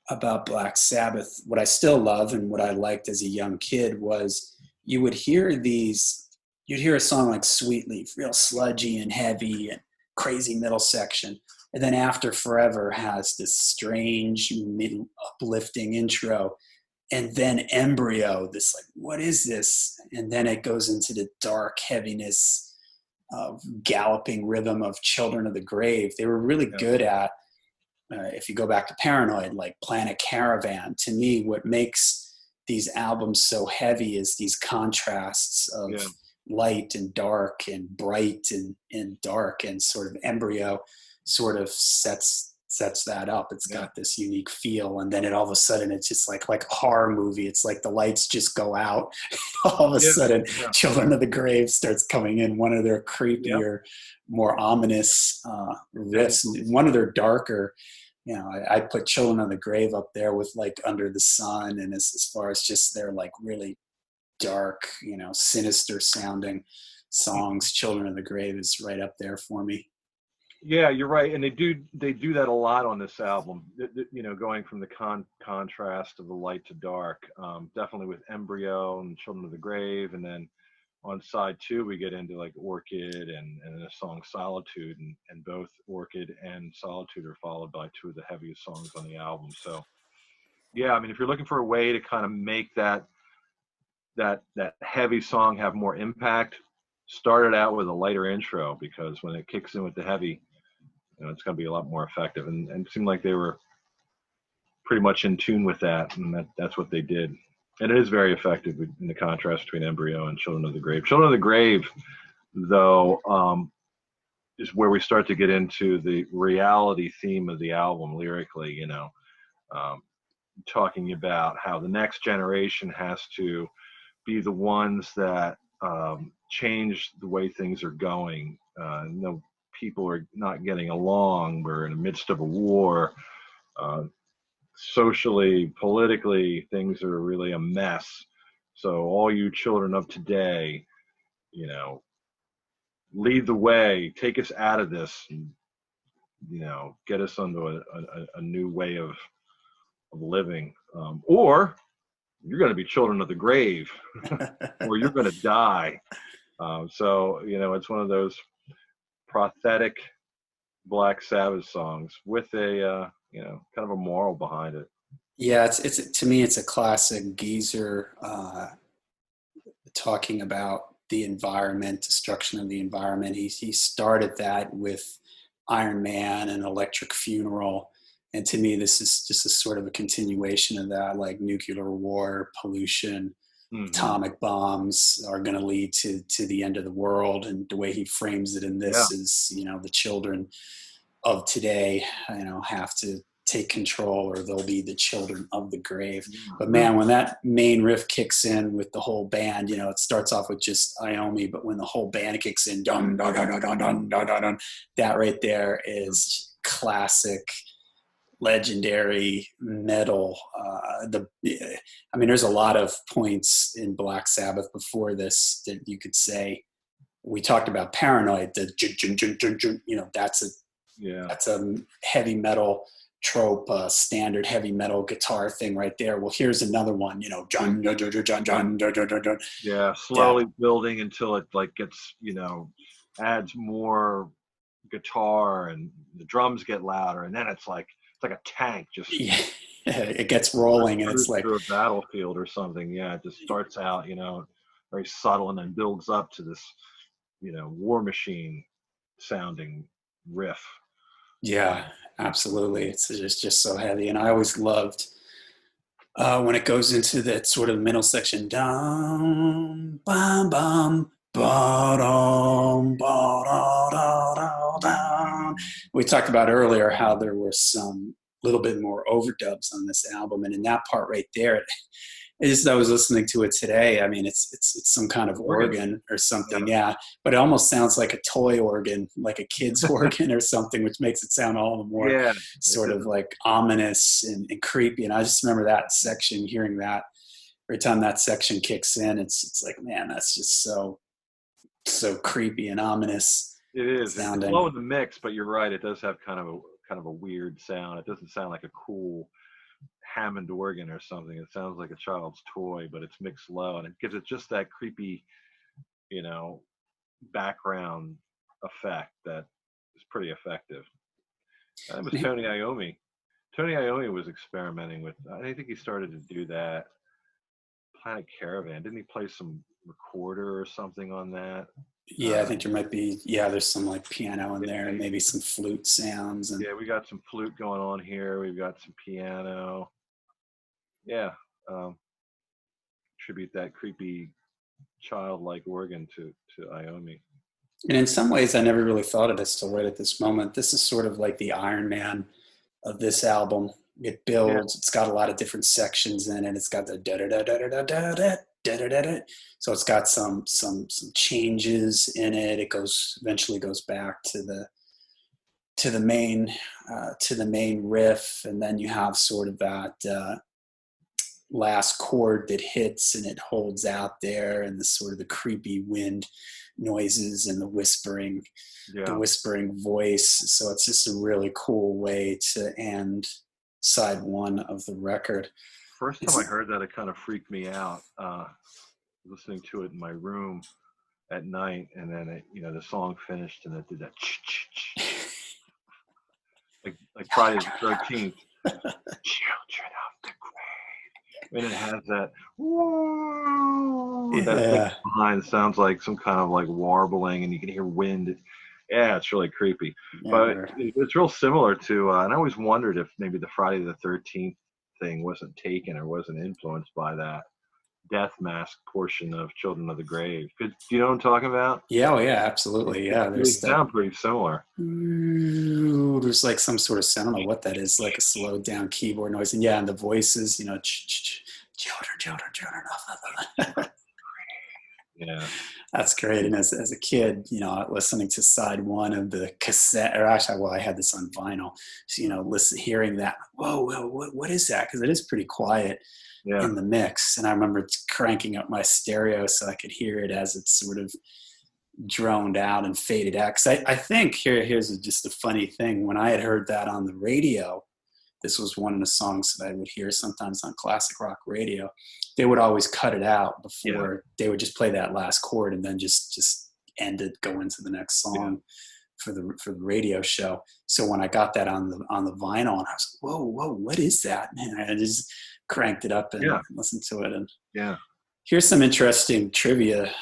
Speaker 2: about Black Sabbath, what I still love and what I liked as a young kid was you would hear you'd hear a song like Sweet Leaf, real sludgy and heavy and crazy middle section. And then After Forever has this strange, uplifting intro. And then Embryo, this like, what is this? And then it goes into the dark heaviness of galloping rhythm of Children of the Grave. They were really good at, if you go back to Paranoid, like Planet Caravan. To me, what makes these albums so heavy is these contrasts of light and dark and bright and dark, and sort of Embryo sort of sets that up. It's got this unique feel, and then it all of a sudden it's just like a horror movie. It's like the lights just go out. All of a sudden Children of the Grave starts coming in, one of their creepier, more ominous riffs, one of their darker, I put Children of the Grave up there with like Under the Sun, and as far as just their like really dark, sinister sounding songs, Children of the Grave is right up there for me.
Speaker 3: Yeah, you're right, and they do that a lot on this album. Going from the contrast of the light to dark, definitely with Embryo and Children of the Grave, and then on side 2 we get into like Orchid and the song Solitude, and both Orchid and Solitude are followed by 2 of the heaviest songs on the album. So yeah, I mean, if you're looking for a way to kind of make that heavy song have more impact, start it out with a lighter intro, because when it kicks in with the heavy, it's going to be a lot more effective. And it seemed like they were pretty much in tune with that, and that's what they did. And it is very effective in the contrast between Embryo and Children of the Grave. Children of the Grave, though, is where we start to get into the reality theme of the album lyrically, talking about how the next generation has to be the ones that change the way things are going. People are not getting along. We're in the midst of a war. Socially, politically, things are really a mess. So all you children of today, lead the way, take us out of this, and, get us onto a new way of living. Or you're going to be children of the grave, or you're going to die. So, it's one of those prophetic Black Sabbath songs with a, kind of a moral behind it.
Speaker 2: Yeah, it's to me, it's a classic Geezer talking about the environment, destruction of the environment. He started that with Iron Man and Electric Funeral. And to me, this is just a sort of a continuation of that, like nuclear war, pollution, atomic bombs are going to lead to the end of the world. And the way he frames it in this is, the children of today, have to take control, or they'll be the children of the grave. But man, when that main riff kicks in with the whole band, it starts off with just Iomi, but when the whole band kicks in, dun, dun, dun, dun, dun, dun, dun, dun, dun, that right there is classic, legendary metal. There's a lot of points in Black Sabbath before this that you could say. We talked about Paranoid, that's a heavy metal trope, standard heavy metal guitar thing right there. Well, here's another one, John,
Speaker 3: slowly building until it like gets, adds more guitar and the drums get louder, and then it's like a tank just
Speaker 2: it gets rolling, and it's like
Speaker 3: through a battlefield or something. It just starts out, very subtle, and then builds up to this, war machine sounding riff.
Speaker 2: Yeah, absolutely. It's just so heavy. And I always loved when it goes into that sort of middle section, dum, bum, bum, Ba-dum, ba-da-da-da-da. We talked about earlier how there were some little bit more overdubs on this album, and in that part right there, I was listening to it today. I mean, it's some kind of organ or something, yeah. But it almost sounds like a toy organ, like a kid's organ or something, which makes it sound all the more sort of like ominous and creepy. And I just remember that section, hearing that every time that section kicks in, it's like, man, that's just so creepy and ominous
Speaker 3: It is.
Speaker 2: sounding.
Speaker 3: It's low in the mix, but you're right. It does have kind of a weird sound. It doesn't sound like a cool Hammond organ or something. It sounds like a child's toy, but it's mixed low, and it gives it just that creepy, you know, background effect that is pretty effective. That was Tony Iommi. Tony Iommi was experimenting with. I think he started to do that. Planet Caravan. Didn't he play some recorder or something on that?
Speaker 2: Yeah, I think there might be. Yeah, there's some like piano in there and maybe some flute sounds. And
Speaker 3: yeah, we got some flute going on here. We've got some piano. Yeah, attribute that creepy childlike organ to Iommi.
Speaker 2: And in some ways, I never really thought of this till right at this moment. This is sort of like the Iron Man of this album. It builds. It's got a lot of different sections in it. It's got the da da da da da da da da da da. So it's got some changes in it. It eventually goes back to the main riff, and then you have sort of that last chord that hits and it holds out there, and the sort of the creepy wind noises and the whispering voice. So it's just a really cool way to end side one of the record.
Speaker 3: First time I heard that, it kind of freaked me out. Listening to it in my room at night, and then the song finished and it did that like Friday the 13th. Children of the grave. And it has that that behind sounds like some kind of like warbling, and you can hear wind. Yeah, it's really creepy. But it's real similar to, and I always wondered if maybe the Friday the 13th thing wasn't taken or wasn't influenced by that death mask portion of Children of the Grave. Do you know what I'm talking about?
Speaker 2: Yeah, oh yeah, absolutely. Yeah,
Speaker 3: they sound pretty similar.
Speaker 2: There's like some sort of sound. I don't know what that is, like a slowed down keyboard noise. And yeah, and the voices, children.
Speaker 3: Yeah,
Speaker 2: that's great. And as a kid, listening to side one of the cassette, or actually, I had this on vinyl. So, hearing that, whoa, what is that? Because it is pretty quiet in the mix. And I remember cranking up my stereo so I could hear it as it sort of droned out and faded out. Because I think here's just a funny thing. When I had heard that on the radio, this was one of the songs that I would hear sometimes on classic rock radio. They would always cut it out before they would just play that last chord and then just end it, go into the next song for the radio show. So when I got that on the vinyl, and I was like, whoa, what is that? And I just cranked it up and listened to it. And here's some interesting trivia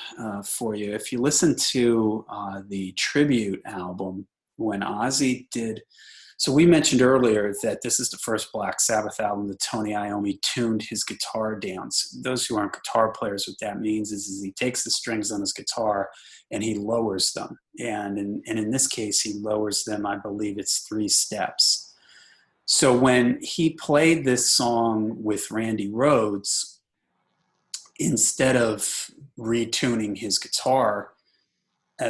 Speaker 2: for you. If you listen to the tribute album when Ozzy did. So we mentioned earlier that this is the first Black Sabbath album that Tony Iommi tuned his guitar down. So those who aren't guitar players, what that means is he takes the strings on his guitar and he lowers them. And in this case, he lowers them, I believe it's 3 steps. So when he played this song with Randy Rhoads, instead of retuning his guitar,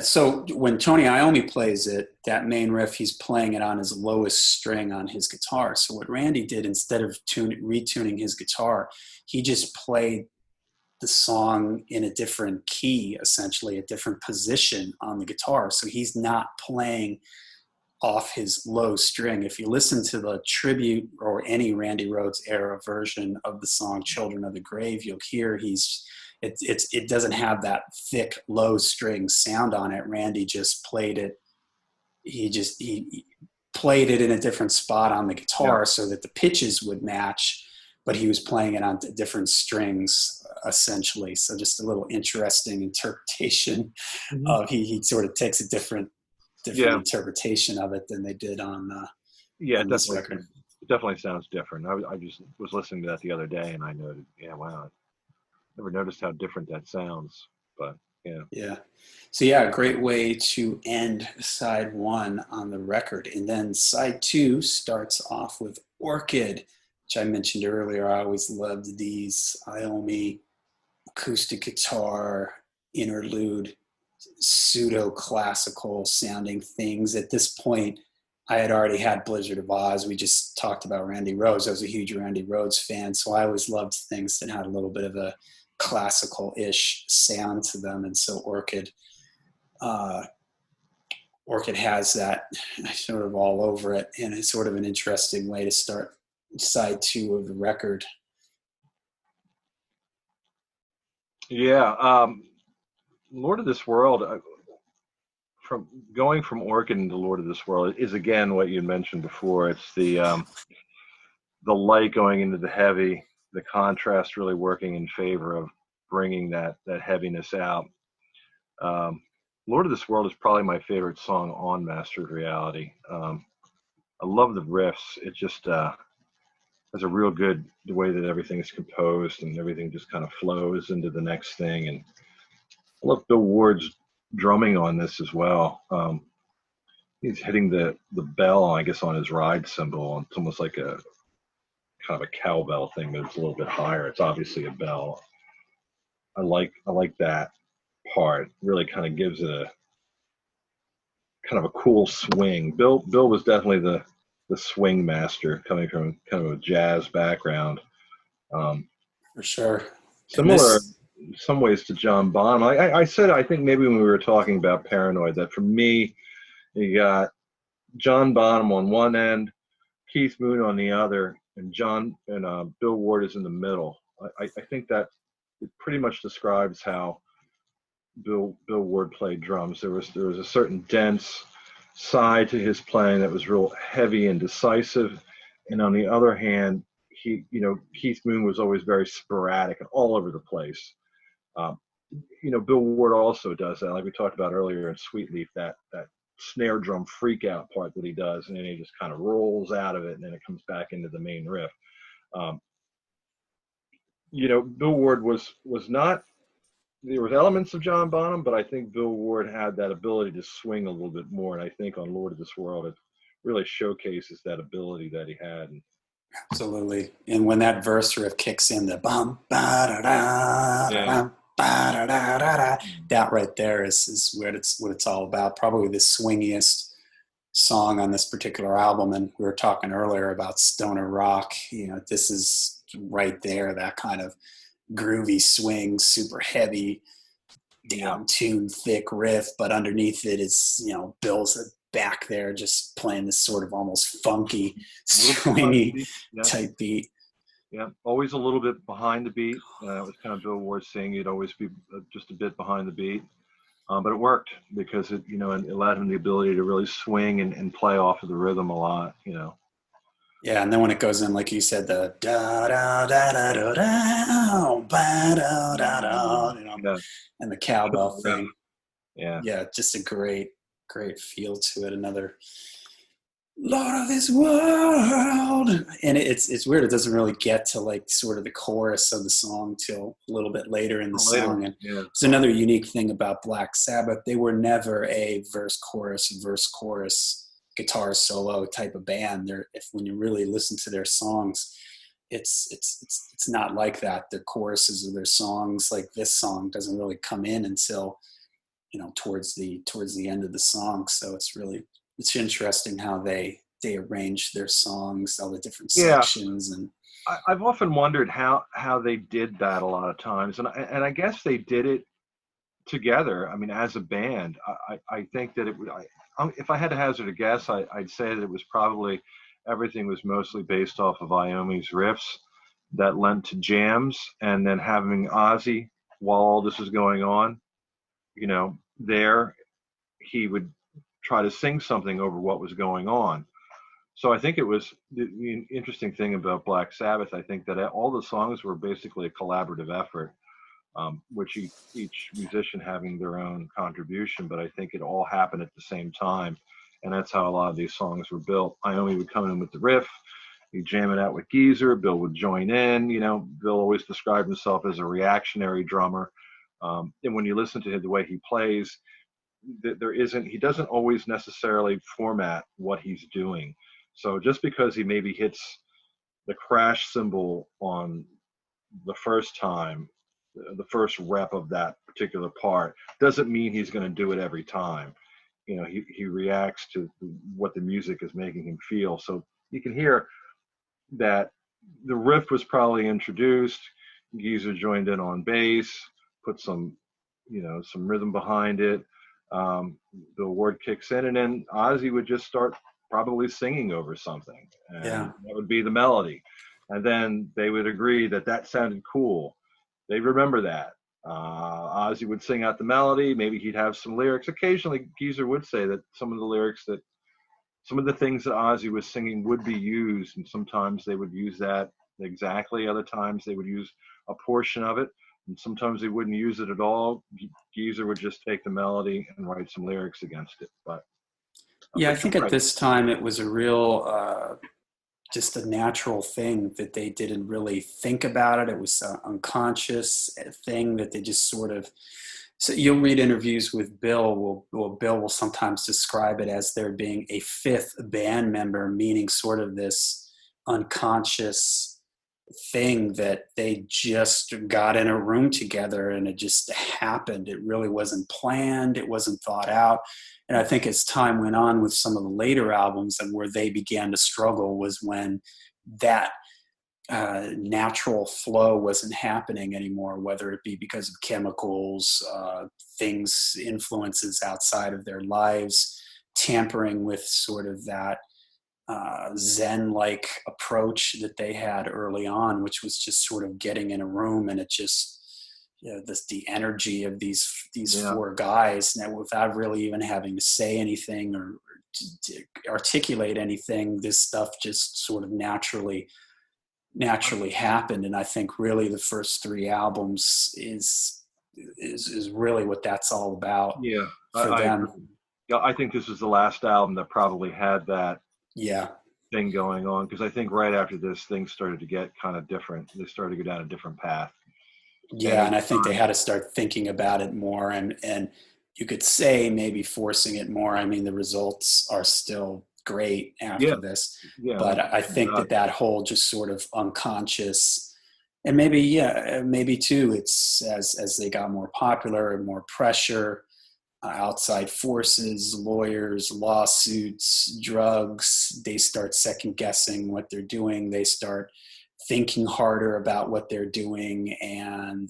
Speaker 2: so when Tony Iommi plays it, that main riff, he's playing it on his lowest string on his guitar. So what Randy did, instead of retuning his guitar, he just played the song in a different key, essentially a different position on the guitar. So he's not playing off his low string. If you listen to the tribute or any Randy Rhoads era version of the song Children of the Grave, you'll hear it doesn't have that thick low string sound on it. Randy just played it. He played it in a different spot on the guitar so that the pitches would match, but he was playing it on different strings essentially. So just a little interesting interpretation of he sort of takes a different interpretation of it than they did on this record.
Speaker 3: It definitely sounds different. I just was listening to that the other day and I noted, wow, never noticed how different that sounds, but Yeah.
Speaker 2: Yeah. So yeah, a great way to end side one on the record. And then side two starts off with Orchid, which I mentioned earlier. I always loved these Iommi acoustic guitar interlude, pseudo classical sounding things. At this point, I had already had Blizzard of Oz. We just talked about Randy Rhoads. I was a huge Randy Rhoads fan, so I always loved things that had a little bit of a classical-ish sound to them. And so uh, Orchid has that sort of all over it, and it's sort of an interesting way to start side two of the record.
Speaker 3: Yeah. Lord of this World, from going from Orchid into Lord of this World is again what you mentioned before. It's the light going into the heavy, the contrast really working in favor of bringing that heaviness out. Lord of this World is probably my favorite song on Master of Reality. I love the riffs. It just has a real good the way that everything is composed and everything just kind of flows into the next thing. And I love Bill Ward's drumming on this as well. He's hitting the bell, I guess, on his ride cymbal. It's almost like a kind of a cowbell thing, but it's a little bit higher. It's obviously a bell. I like that part. Really kind of gives it a kind of a cool swing. Bill was definitely the swing master, coming from kind of a jazz background.
Speaker 2: For sure. And
Speaker 3: Similar
Speaker 2: this,
Speaker 3: in some ways to John Bonham. I said, I think maybe when we were talking about Paranoid, that for me, you got John Bonham on one end, Keith Moon on the other, and Bill Ward is in the middle. I think that it pretty much describes how Bill Ward played drums. There was a certain dense side to his playing that was real heavy and decisive, and on the other hand, Keith Moon was always very sporadic and all over the place. Um, Bill Ward also does that, like we talked about earlier in Sweetleaf, that snare drum freak out part that he does, and then he just kind of rolls out of it, and then it comes back into the main riff. Um, Bill Ward was not. There was elements of John Bonham, but I think Bill Ward had that ability to swing a little bit more, and I think on Lord of this World, it really showcases that ability that he had.
Speaker 2: absolutely. And when that verse riff kicks in, the bum, ba, da, da, da,
Speaker 3: Yeah.
Speaker 2: da, ba, da, da, da, da, that right there is what it's all about. Probably the swingiest song on this particular album. And we were talking earlier about stoner rock. This is right there, that kind of groovy swing, super heavy,
Speaker 3: Yeah.
Speaker 2: down tuned, thick riff, but underneath it is, Bill's back there just playing this sort of almost funky, swingy
Speaker 3: Yeah.
Speaker 2: type beat.
Speaker 3: Yeah, always a little bit behind the beat. It was kind of Bill Ward saying you'd always be just a bit behind the beat. But it worked because it allowed him the ability to really swing and play off of the rhythm a lot.
Speaker 2: Yeah, and then when it goes in, like you said, the da da da da da da ba da da da,
Speaker 3: Yeah.
Speaker 2: and the cowbell thing.
Speaker 3: Yeah.
Speaker 2: Yeah, just a great feel to it. Another Lord of this world, and it's weird. It doesn't really get to like sort of the chorus of the song till a little bit later in the
Speaker 3: Later.
Speaker 2: song. And
Speaker 3: Yeah.
Speaker 2: it's another unique thing about Black Sabbath. They were never a verse chorus guitar solo type of band. When you really listen to their songs, it's not like that. The choruses of their songs, like this song, doesn't really come in until towards the end of the song. So it's interesting how they arrange their songs, all the different sections. And
Speaker 3: I've often wondered how they did that a lot of times, and I guess they did it together. I mean, as a band, I think that it would. If I had to hazard a guess, I'd say that it was probably everything was mostly based off of Iommi's riffs that lent to jams, and then having Ozzy while all this was going on, there he would try to sing something over what was going on. So I think it was the interesting thing about Black Sabbath. I think that all the songs were basically a collaborative effort, which each musician having their own contribution, but I think it all happened at the same time. And that's how a lot of these songs were built. Iommi would come in with the riff, he'd jam it out with Geezer, Bill would join in. Bill always described himself as a reactionary drummer. And when you listen to him, the way he plays, he doesn't always necessarily format what he's doing. So just because he maybe hits the crash cymbal on the first time, the first rep of that particular part, doesn't mean he's going to do it every time. He reacts to what the music is making him feel. So you can hear that the riff was probably introduced. Geezer joined in on bass, put some rhythm behind it. The word kicks in, and then Ozzy would just start probably singing over something, and that would be the melody. And then they would agree that sounded cool. They remember that. Ozzy would sing out the melody. Maybe he'd have some lyrics. Occasionally, Geezer would say that some of the things that Ozzy was singing would be used, and sometimes they would use that exactly. Other times they would use a portion of it, and sometimes they wouldn't use it at all. Geezer would just take the melody and write some lyrics against it. But
Speaker 2: I think at this time it was a real just a natural thing that they didn't really think about it. It was an unconscious thing that they just sort of. So you'll read interviews with Bill. Bill will sometimes describe it as there being a fifth band member, meaning sort of this unconscious thing that they just got in a room together and it just happened. It really wasn't planned. It wasn't thought out. And I think as time went on with some of the later albums and where they began to struggle was when that natural flow wasn't happening anymore, whether it be because of chemicals, things, influences outside of their lives, tampering with sort of that Zen-like approach that they had early on, which was just sort of getting in a room and it just, the energy of these four guys now without really even having to say anything or to articulate anything, this stuff just sort of naturally happened. And I think really the first three albums is really what that's all about for them.
Speaker 3: I think this was the last album that probably had that thing going on, because I think right after this things started to get kind of different. They started to go down a different path.
Speaker 2: And I think they had to start thinking about it more and you could say maybe forcing it more. I mean, the results are still great after this, but I think that whole just sort of unconscious, and maybe too, it's as they got more popular and more pressure, outside forces, lawyers, lawsuits, drugs, they start second guessing what they're doing. They start thinking harder about what they're doing, and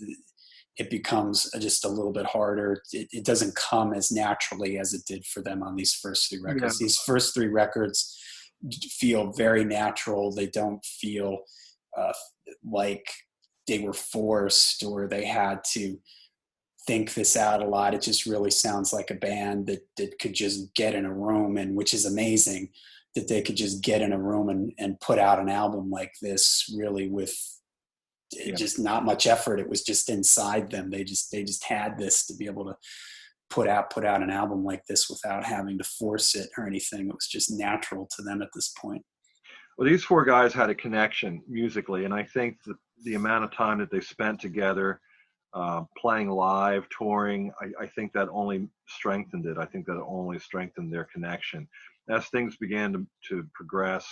Speaker 2: it becomes just a little bit harder. It doesn't come as naturally as it did for them on these first three records. These first three records feel very natural. They don't feel like they were forced or they had to think this out a lot. It just really sounds like a band that could just get in a room, and which is amazing that they could just get in a room and put out an album like this really with just not much effort. It was just inside them. They just had this to be able to put out an album like this without having to force it or anything. It was just natural to them at this point.
Speaker 3: Well, these four guys had a connection musically, and I think the amount of time that they spent together, playing live, touring, I think that only strengthened it. I think that only strengthened their connection. As things began to progress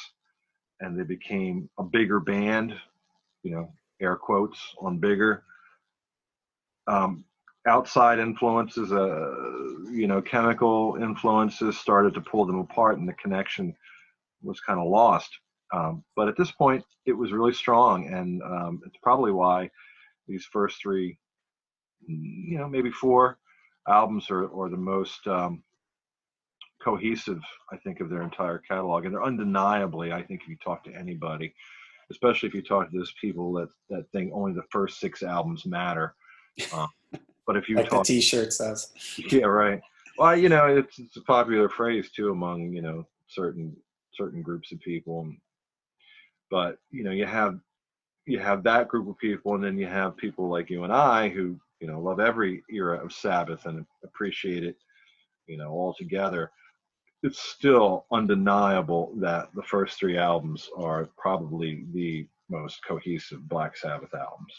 Speaker 3: and they became a bigger band, air quotes on bigger, outside influences, chemical influences started to pull them apart, and the connection was kind of lost. But at this point, it was really strong, and it's probably why these first three, maybe four albums are the most cohesive, I think, of their entire catalog. And they're undeniably, I think, if you talk to anybody, especially if you talk to those people that think only the first six albums matter. But if you
Speaker 2: like
Speaker 3: talk,
Speaker 2: the T-shirt says,
Speaker 3: yeah, right. Well, it's a popular phrase too among certain groups of people. But you have that group of people, and then you have people like you and I who love every era of Sabbath and appreciate it, all together. It's still undeniable that the first three albums are probably the most cohesive Black Sabbath albums.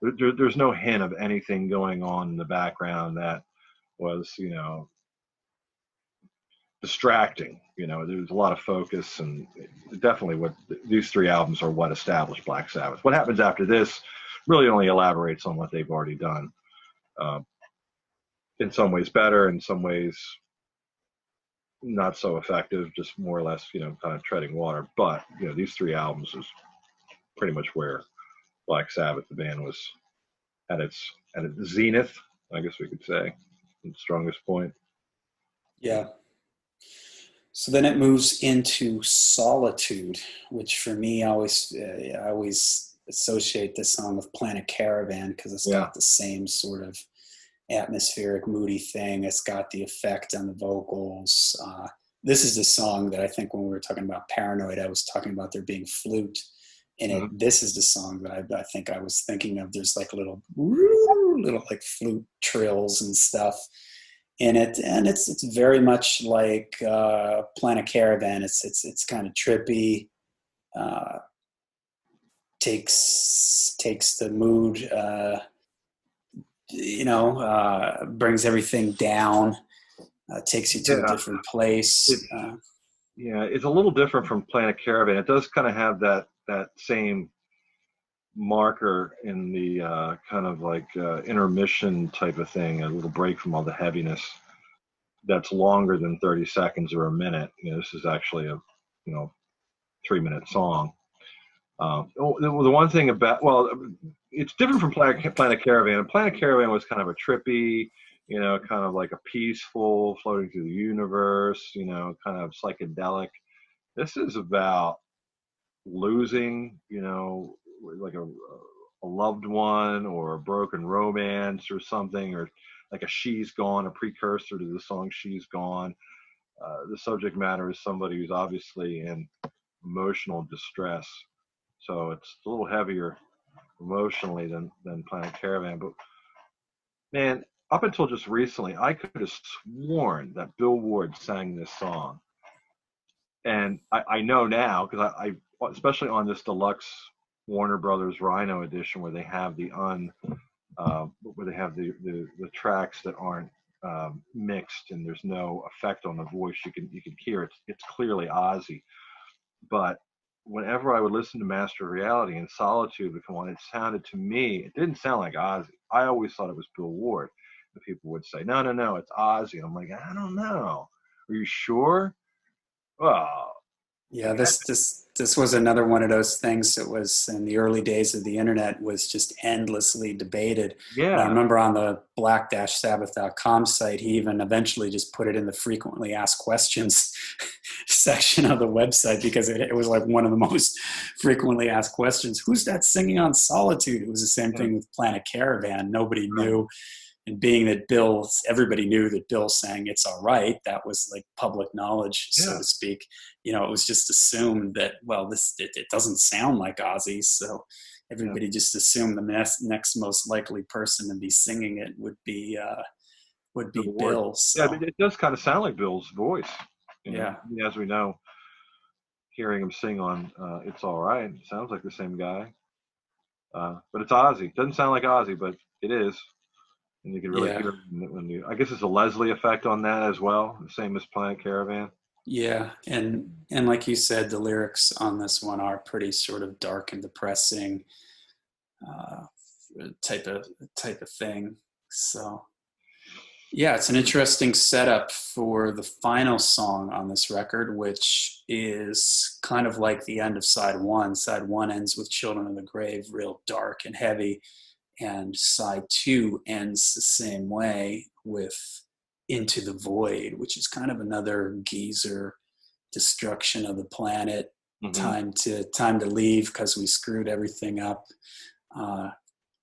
Speaker 3: There's no hint of anything going on in the background that was, distracting. There's a lot of focus, and definitely what these three albums are what established Black Sabbath. What happens after this really only elaborates on what they've already done. Uh, in some ways better, in some ways not so effective, just more or less, kind of treading water. But, these three albums is pretty much where Black Sabbath, the band, was at its zenith, I guess we could say, its strongest point.
Speaker 2: Yeah. So then it moves into Solitude, which for me, I always associate this song with Planet Caravan because it's
Speaker 3: Yeah.
Speaker 2: got the same sort of atmospheric, moody thing. It's got the effect on the vocals. This is the song that I think when we were talking about Paranoid, I was talking about there being flute in it.
Speaker 3: Mm-hmm.
Speaker 2: This is the song that I think I was thinking of. There's like little like flute trills and stuff in it, and it's very much like Planet Caravan. It's kind of trippy. Takes the mood. Brings everything down, takes you to a different place.
Speaker 3: It's a little different from Planet Caravan. It does kind of have that same marker in the kind of like intermission type of thing, a little break from all the heaviness that's longer than 30 seconds or a minute. This is actually a 3-minute song. The one thing about, it's different from Planet Caravan. Planet Caravan was kind of a trippy, kind of like a peaceful, floating through the universe, kind of psychedelic. This is about losing, like a loved one or a broken romance or something, or like a She's Gone, a precursor to the song She's Gone. The subject matter is somebody who's obviously in emotional distress. So it's a little heavier emotionally than Planet Caravan. But man, up until just recently, I could have sworn that Bill Ward sang this song. And I know now, because I especially on this deluxe Warner Brothers Rhino edition where they have the tracks that aren't mixed and there's no effect on the voice, you can hear it's clearly Ozzy. But whenever I would listen to Master of Reality and Solitude would come on, it sounded to me, it didn't sound like Ozzy. I always thought it was Bill Ward. And people would say, no, it's Ozzy. And I'm like, I don't know. Are you sure? Well,
Speaker 2: Yeah, this was another one of those things that was in the early days of the internet was just endlessly debated. And I
Speaker 3: yeah.
Speaker 2: remember on the black-sabbath.com site, he even eventually just put it in the frequently asked questions section of the website because it was like one of the most frequently asked questions. Who's that singing on Solitude? It was the same thing with Planet Caravan. Nobody knew. And being that everybody knew that Bill sang It's All Right, that was like public knowledge, so to speak. It was just assumed that, well, it doesn't sound like Ozzy, so everybody just assumed the next most likely person to be singing it would be Bill. So.
Speaker 3: Yeah, it does kind of sound like Bill's voice.
Speaker 2: Yeah.
Speaker 3: As we know, hearing him sing on It's All Right, it sounds like the same guy. But it's Ozzy. It doesn't sound like Ozzy, but it is. And you can really hear it when you. I guess it's a Leslie effect on that as well, the same as Planet Caravan.
Speaker 2: Yeah, and like you said, the lyrics on this one are pretty sort of dark and depressing type of thing. So, yeah, it's an interesting setup for the final song on this record, which is kind of like the end of side one. Side one ends with Children of the Grave, real dark and heavy. And side two ends the same way with Into the Void, which is kind of another geezer destruction of the planet. Time to leave because we screwed everything up. A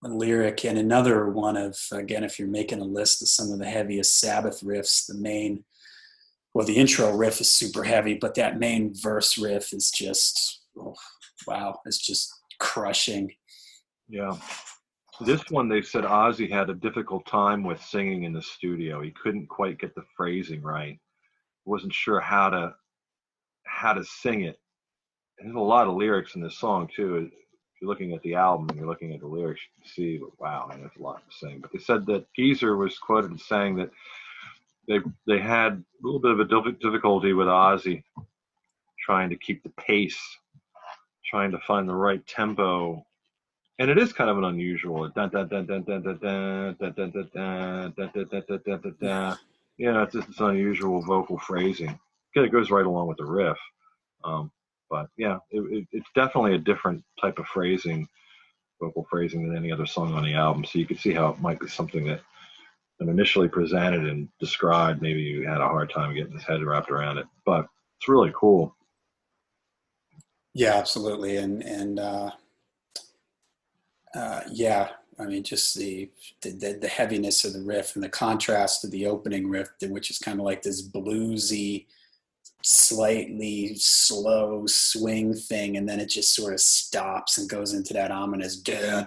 Speaker 2: lyric and another one of, again, if you're making a list of some of the heaviest Sabbath riffs, the intro riff is super heavy, but that main verse riff is just, it's just crushing.
Speaker 3: Yeah. This one, they said Ozzy had a difficult time with singing in the studio. He couldn't quite get the phrasing right. Wasn't sure how to sing it. And there's a lot of lyrics in this song too. you're looking at the album and you're looking at the lyrics, you can see, wow, man, that's a lot to sing. But they said that Geezer was quoted as saying that they had a little bit of a difficulty with Ozzy trying to keep the pace, trying to find the right tempo. And it is kind of an unusual dun dun dun dun dun dun dun dun dun dun dun dun dun dun dun dun dun dun. You know, it's just this unusual vocal phrasing. It goes right along with the riff. But yeah, it's definitely a different type of phrasing, vocal phrasing than any other song on the album. So you can see how it might be something that when initially presented and described, maybe you had a hard time getting his head wrapped around it. But it's really cool.
Speaker 2: Yeah, absolutely. And yeah, I mean, just the heaviness of the riff and the contrast to the opening riff, which is kind of like this bluesy, slightly slow swing thing, and then it just sort of stops and goes into that ominous again.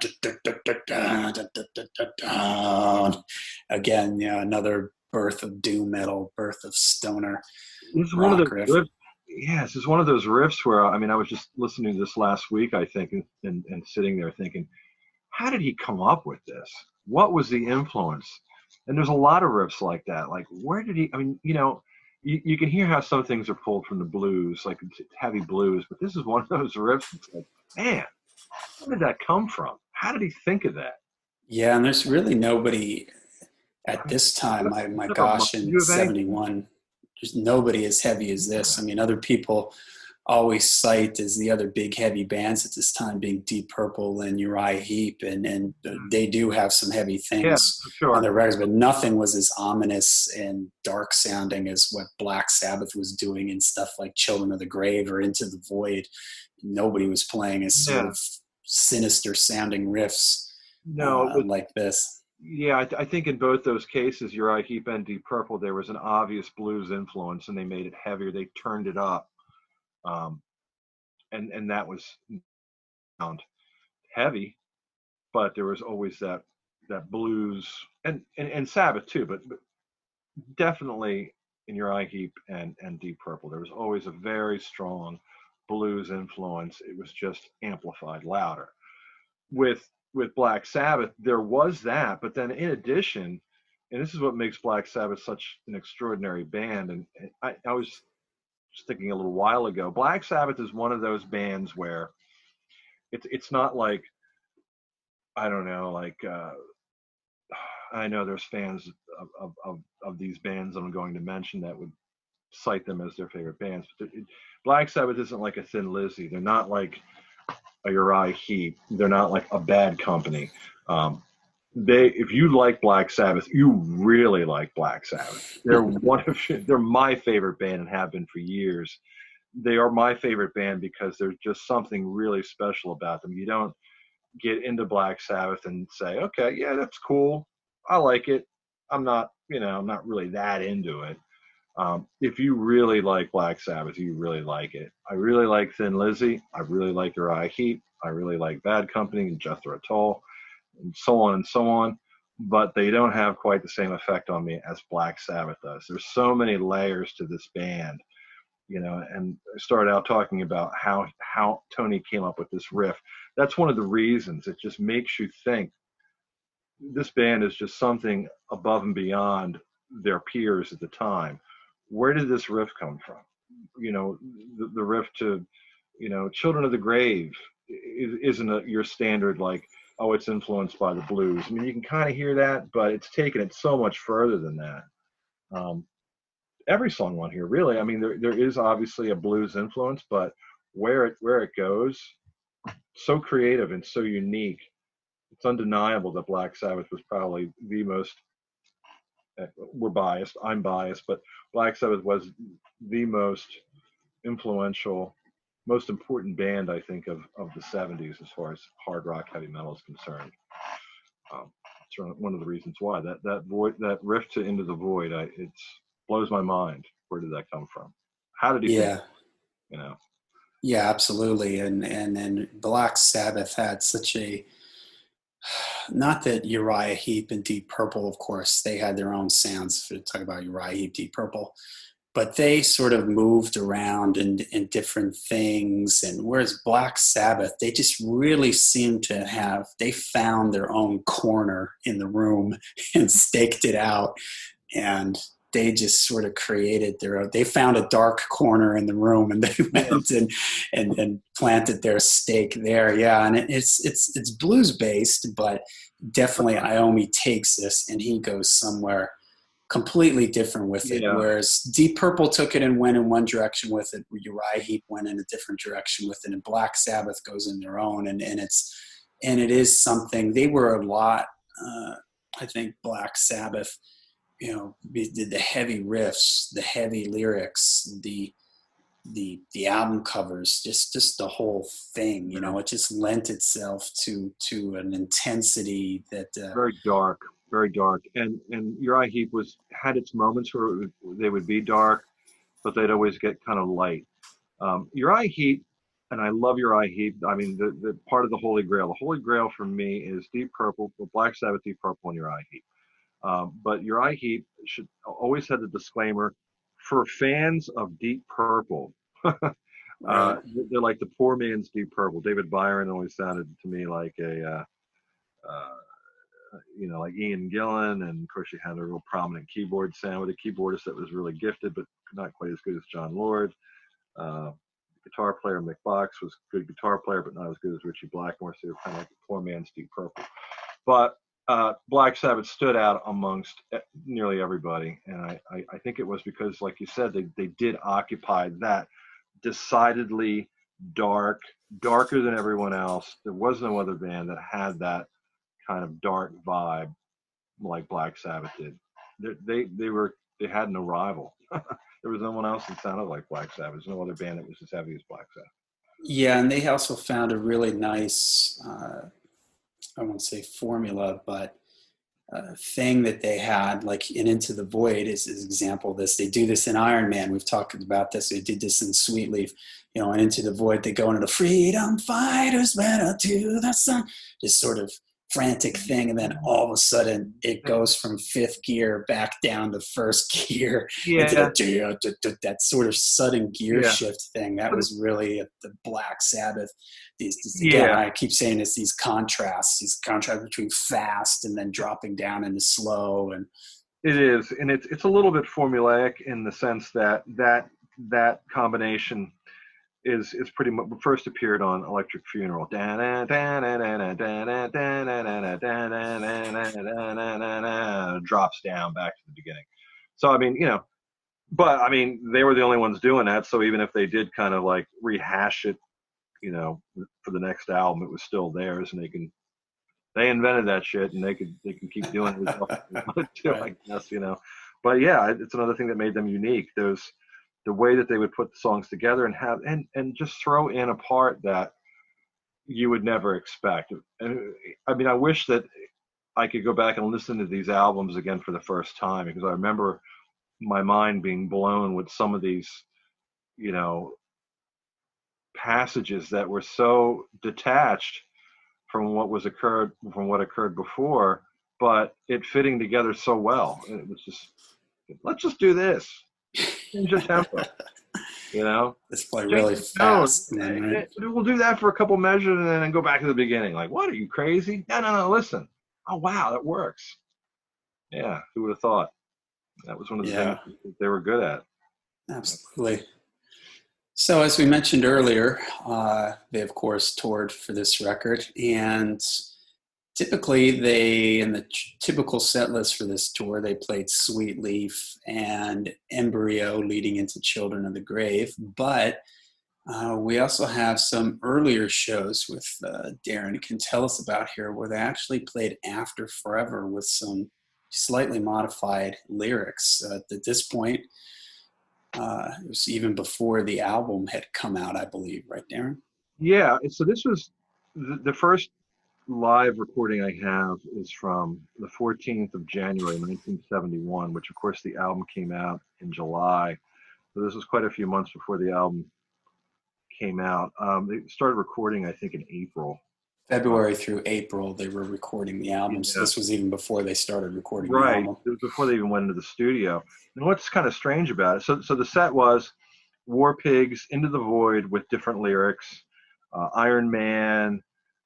Speaker 2: Yeah, another birth of doom metal, birth of stoner
Speaker 3: This is one of
Speaker 2: rock
Speaker 3: those
Speaker 2: riff.
Speaker 3: riffs. Yeah, this is one of those riffs where I mean, I was just listening to this last week, I think, and sitting there thinking, how did he come up with this? What was the influence? And there's a lot of riffs like that. Like, where did he? I mean, you know, you can hear how some things are pulled from the blues, like heavy blues, but this is one of those riffs that's like, man, where did that come from? How did he think of that?
Speaker 2: Yeah, and there's really nobody
Speaker 3: I
Speaker 2: at
Speaker 3: mean,
Speaker 2: this time. My
Speaker 3: never mind
Speaker 2: gosh, in
Speaker 3: you of anything.
Speaker 2: '71, there's nobody as heavy as this. I mean, other people always cite as the other big heavy bands at this time being Deep Purple and Uriah Heep, and they do have some heavy
Speaker 3: Yeah,
Speaker 2: things
Speaker 3: for
Speaker 2: on
Speaker 3: sure.
Speaker 2: their records, but nothing was as ominous and dark sounding as what Black Sabbath was doing in stuff like Children of the Grave or Into the Void. Nobody was playing as sort
Speaker 3: Yeah.
Speaker 2: of sinister sounding riffs
Speaker 3: No, but
Speaker 2: like this.
Speaker 3: yeah, I think in both those cases, Uriah Heep and Deep Purple, there was an obvious blues influence, and they made it heavier. They turned it up, um, and that was sound heavy, but there was always that blues and Sabbath too, but definitely in Uriah Heep and Deep Purple, there was always a very strong blues influence. It was just amplified louder. With Black Sabbath, there was that, but then in addition, and this is what makes Black Sabbath such an extraordinary band. And I was just thinking a little while ago, Black Sabbath is one of those bands where it's not like, I don't know, like I know there's fans of these bands I'm going to mention that would cite them as their favorite bands. But Black Sabbath isn't like a Thin Lizzy. They're not like a Uriah Heep. They're not like a Bad Company. If you like Black Sabbath, you really like Black Sabbath. They're my favorite band and have been for years. They are my favorite band because there's just something really special about them. You don't get into Black Sabbath and say, okay, yeah, that's cool. I like it. I'm not really that into it. If you really like Black Sabbath, you really like it. I really like Thin Lizzy. I really like Uriah Heep. I really like Bad Company and Jethro Tull, and so on and so on. But they don't have quite the same effect on me as Black Sabbath does. There's so many layers to this band, you know. And I started out talking about how Tony came up with this riff. That's one of the reasons. It just makes you think this band is just something above and beyond their peers at the time. Where did this riff come from? You know, the riff to, you know, Children of the Grave isn't your standard, like, oh, it's influenced by the blues. I mean, you can kind of hear that, but it's taken it so much further than that. Every song on here, really. I mean, there is obviously a blues influence, but where it goes, so creative and so unique. It's undeniable that Black Sabbath was probably the most, we're biased, I'm biased, but Black Sabbath was the most influential, most important band, I think, of the 70s as far as hard rock heavy metal is concerned. It's one of the reasons why that riff to Into the Void, it blows my mind. Where did that come from? How did he think?
Speaker 2: Yeah.
Speaker 3: You know?
Speaker 2: Yeah, absolutely. And Black Sabbath had such a, not that Uriah Heep and Deep Purple, of course, they had their own sounds. If you talk about Uriah Heep, Deep Purple, but they sort of moved around in different things. And whereas Black Sabbath, they just really seemed to they found their own corner in the room and staked it out. And they just sort of created their own. They found a dark corner in the room, and they went and planted their stake there. Yeah, and it's blues based, but definitely Iommi takes this and he goes somewhere completely different with it.
Speaker 3: Yeah.
Speaker 2: Whereas Deep Purple took it and went in one direction with it, Uriah Heep went in a different direction with it, and Black Sabbath goes in their own. And it is something they were a lot. I think Black Sabbath, did the heavy riffs, the heavy lyrics, the album covers, just the whole thing. It just lent itself to an intensity that
Speaker 3: Very dark. And Uriah Heep had its moments where they would be dark, but they'd always get kind of light. Uriah Heep, and I love Uriah Heep. I mean, the part of the Holy Grail. The Holy Grail for me is Deep Purple, Black Sabbath, Deep Purple, and Uriah Heep. But Uriah Heep should always have the disclaimer for fans of Deep Purple.
Speaker 2: right.
Speaker 3: They're like the poor man's Deep Purple. David Byron always sounded to me like like Ian Gillan, and of course you had a real prominent keyboard sound with a keyboardist that was really gifted, but not quite as good as John Lord. Guitar player Mick Box was a good guitar player, but not as good as Ritchie Blackmore. So they were kind of like the poor man's Deep Purple. But Black Sabbath stood out amongst nearly everybody, and I think it was because, like you said, they did occupy that decidedly darker than everyone else. There was no other band that had that kind of dark vibe like Black Sabbath did. They had no rival. There was no one else that sounded like Black Sabbath. There's no other band that was as heavy as Black Sabbath.
Speaker 2: Yeah, and they also found a really nice, I won't say formula, but thing that they had, like in Into the Void is an example of this. They do this in Iron Man. We've talked about this. They did this in Sweetleaf. And Into the Void, they go into the freedom fighters better to the sun. This sort of frantic thing, and then all of a sudden it goes from fifth gear back down to first gear into that sort of sudden gear shift thing. That was really the Black Sabbath. Again, I keep saying it's these contrasts between fast and then dropping down into slow. And
Speaker 3: it is, and it's a little bit formulaic in the sense that combination is pretty much first appeared on Electric Funeral. Drops down back to the beginning. So I mean, but I mean, they were the only ones doing that. So even if they did kind of like rehash it, for the next album, it was still theirs, and they invented that shit, and they can keep doing it too, I guess, But yeah, it's another thing that made them unique. The way that they would put the songs together and have and just throw in a part that you would never expect. And I mean, I wish that I could go back and listen to these albums again for the first time, because I remember my mind being blown with some of these, passages that were so detached from what occurred before, but it fitting together so well. It was just, let's just do this. Change the tempo.
Speaker 2: Let's play really fast.
Speaker 3: We'll do that for a couple measures and then go back to the beginning. Like, what, are you crazy? No, listen. Oh, wow, that works. Yeah, who would have thought? That was one of the things that they were good at.
Speaker 2: Absolutely. So as we mentioned earlier, they, of course, toured for this record. And typically in the typical set list for this tour, they played Sweet Leaf and Embryo leading into Children of the Grave. But we also have some earlier shows with Darin can tell us about here, where they actually played After Forever with some slightly modified lyrics. At this point, it was even before the album had come out, I believe, right, Darin?
Speaker 3: Yeah, so this was the first live recording I have is from the 14th of January, 1971, which of course the album came out in July. So this was quite a few months before the album came out. They started recording, I think, in April.
Speaker 2: February through April, they were recording the album. So
Speaker 3: Yeah.
Speaker 2: this was even before they started recording the
Speaker 3: Right.
Speaker 2: album.
Speaker 3: It was before they even went into the studio. And what's kind of strange about it, so the set was War Pigs, Into the Void with different lyrics, Iron Man,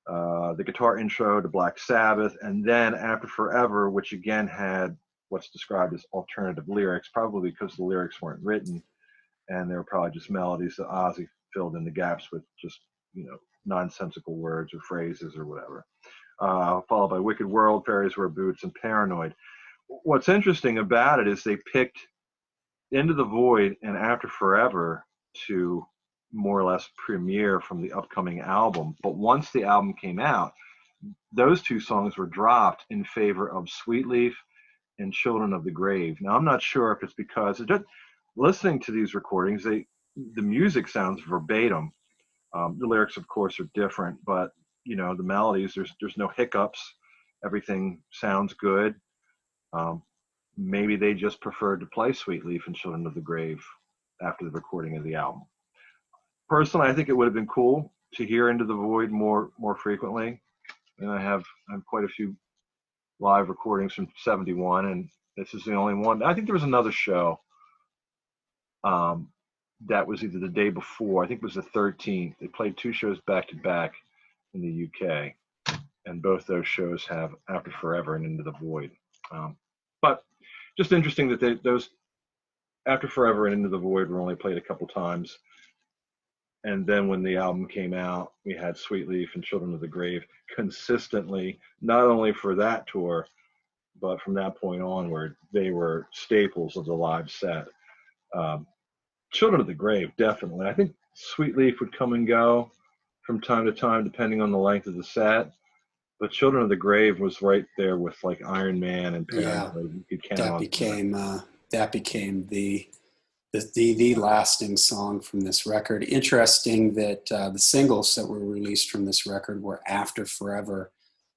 Speaker 3: the guitar intro to Black Sabbath, and then After Forever, which again had what's described as alternative lyrics, probably because the lyrics weren't written and they were probably just melodies that Ozzy filled in the gaps with just, nonsensical words or phrases or whatever. Followed by Wicked World, Fairies Wear Boots, and Paranoid. What's interesting about it is they picked Into the Void and After Forever to more or less premiere from the upcoming album. But once the album came out, those two songs were dropped in favor of Sweet Leaf and Children of the Grave. Now, I'm not sure if it's because listening to these recordings, the music sounds verbatim. The lyrics, of course, are different, but the melodies, there's no hiccups. Everything sounds good. Maybe they just preferred to play Sweet Leaf and Children of the Grave after the recording of the album. Personally, I think it would have been cool to hear Into the Void more frequently. And I have quite a few live recordings from '71, and this is the only one. I think there was another show that was either the day before. I think it was the 13th. They played two shows back to back in the UK, and both those shows have After Forever and Into the Void. But just interesting that those After Forever and Into the Void were only played a couple times. And then when the album came out, we had Sweet Leaf and Children of the Grave consistently, not only for that tour, but from that point onward, they were staples of the live set. Children of the Grave, definitely. I think Sweet Leaf would come and go from time to time, depending on the length of the set. But Children of the Grave was right there with like Iron Man and Paranoid.
Speaker 2: Yeah,
Speaker 3: You could count
Speaker 2: that
Speaker 3: on
Speaker 2: became the lasting song from this record. Interesting that the singles that were released from this record were After Forever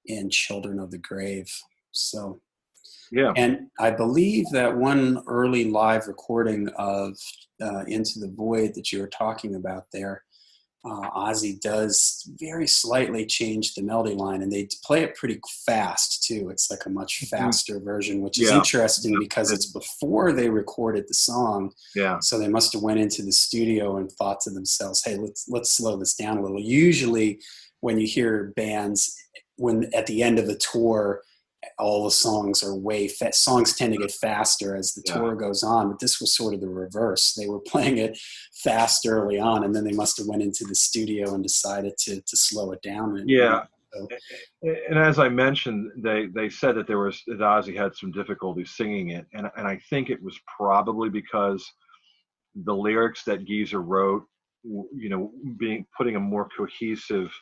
Speaker 2: and Children of the Grave. So,
Speaker 3: yeah.
Speaker 2: And I believe that one early live recording of Into the Void that you were talking about there, Ozzy does very slightly change the melody line, and they play it pretty fast too. It's like a much faster version, which is interesting because it's before they recorded the song.
Speaker 3: Yeah.
Speaker 2: So they must have went into the studio and thought to themselves, "Hey, let's slow this down a little." Usually, when you hear bands when at the end of the tour, all the songs are songs tend to get faster as the tour goes on, but this was sort of the reverse. They were playing it fast early on, and then they must have went into the studio and decided to slow it down.
Speaker 3: And as I mentioned, they said that that Ozzy had some difficulty singing it, and I think it was probably because the lyrics that Geezer wrote, putting a more cohesive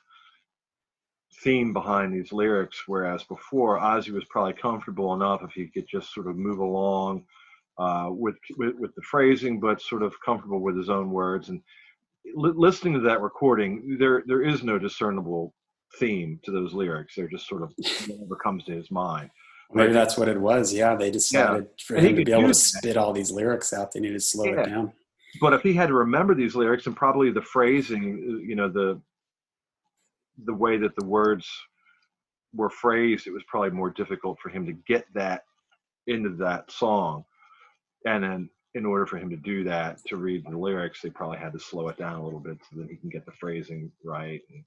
Speaker 3: theme behind these lyrics, whereas before Ozzy was probably comfortable enough if he could just sort of move along with the phrasing, but sort of comfortable with his own words. And listening to that recording, there is no discernible theme to those lyrics. They're just sort of whatever comes to his mind.
Speaker 2: Maybe that's what it was. Yeah, they decided for him to be able to spit all these lyrics out, they needed to slow it down.
Speaker 3: But if he had to remember these lyrics and probably the phrasing, the way that the words were phrased, it was probably more difficult for him to get that into that song. And then in order for him to do that, to read the lyrics, they probably had to slow it down a little bit so that he can get the phrasing right. And,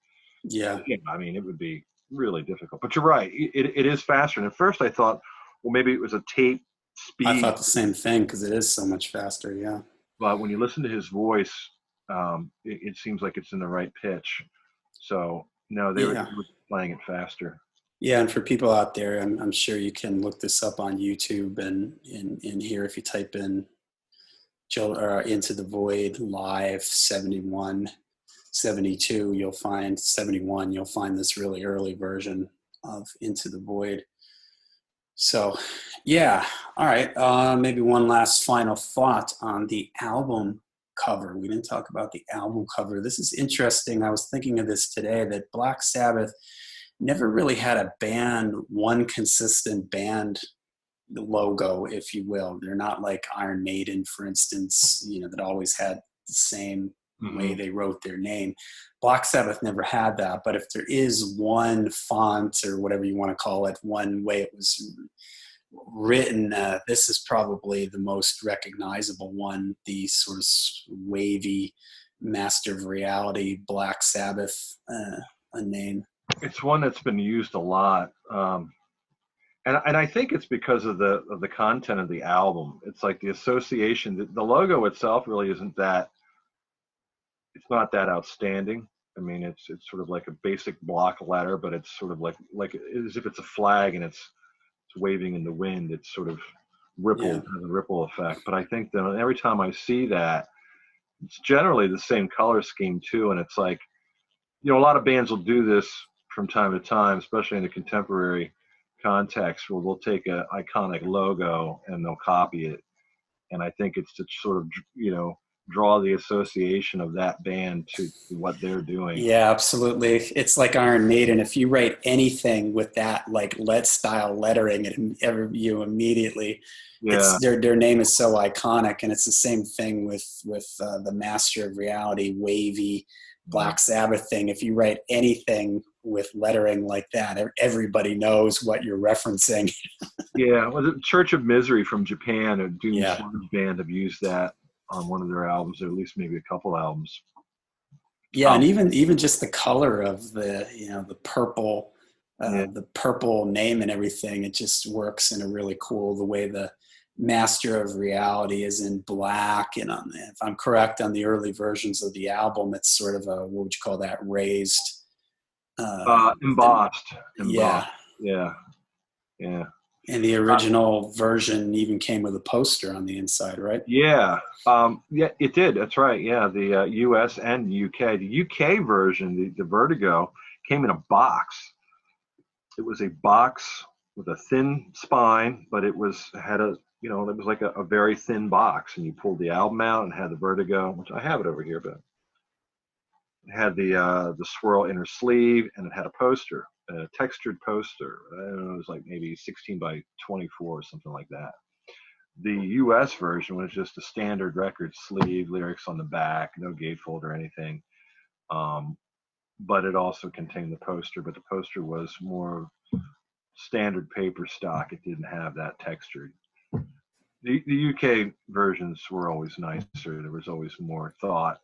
Speaker 3: I mean, it would be really difficult. But you're right, it is faster. And at first I thought, well, maybe it was a tape speed.
Speaker 2: I thought the same thing because it is so much faster, yeah.
Speaker 3: But when you listen to his voice, it seems like it's in the right pitch. So, no, they were playing it faster.
Speaker 2: Yeah, and for people out there, I'm sure you can look this up on YouTube and here if you type in Into the Void live 71, 72, you'll find 71, you'll find this really early version of Into the Void. So, yeah, all right. Maybe one last final thought on the album cover. We didn't talk about the album cover. This is interesting. I was thinking of this today, that Black Sabbath never really had one consistent band logo, if you will. They're not like Iron Maiden, for instance, that always had the same way they wrote their name. Black Sabbath never had that, but if there is one font or whatever you want to call it, one way it was written, this is probably the most recognizable one, the sort of wavy Master of Reality Black Sabbath a name.
Speaker 3: It's one that's been used a lot. And I think it's because of the content of the album. It's like the association. The logo itself really isn't that. It's not that outstanding. I mean, it's sort of like a basic block letter, but it's sort of like as if it's a flag and it's waving in the wind. It's sort of rippled, has a ripple effect. But I think that every time I see that, it's generally the same color scheme too. And it's like, a lot of bands will do this from time to time, especially in the contemporary context, where they'll take an iconic logo and they'll copy it. And I think it's to sort of, draw the association of that band to what they're doing.
Speaker 2: Yeah, absolutely. It's like Iron Maiden. If you write anything with that, like style lettering, you immediately, their name is so iconic. And it's the same thing with the Master of Reality, wavy Black Sabbath thing. If you write anything with lettering like that, everybody knows what you're referencing.
Speaker 3: Yeah, well, the Church of Misery from Japan, a Doom Sludge band, have used that on one of their albums, or at least maybe a couple albums.
Speaker 2: Yeah, and even just the color of the purple, the purple name and everything, it just works in a really cool, the way the Master of Reality is in black. And if I'm correct, on the early versions of the album, it's sort of what would you call that, raised?
Speaker 3: Embossed.
Speaker 2: Yeah. And the original version even came with a poster on the inside, right?
Speaker 3: Yeah, it did. That's right. Yeah, the U.S. and U.K. The U.K. version, the Vertigo, came in a box. It was a box with a thin spine, but it had it was like a very thin box, and you pulled the album out and had the Vertigo, which I have it over here, but it had the swirl inner sleeve, and it had a poster. A textured poster. I don't know, it was like maybe 16 by 24 or something like that. The US version was just a standard record sleeve, lyrics on the back, no gatefold or anything. But it also contained the poster, but the poster was more standard paper stock. It didn't have that textured. The UK versions were always nicer. There was always more thought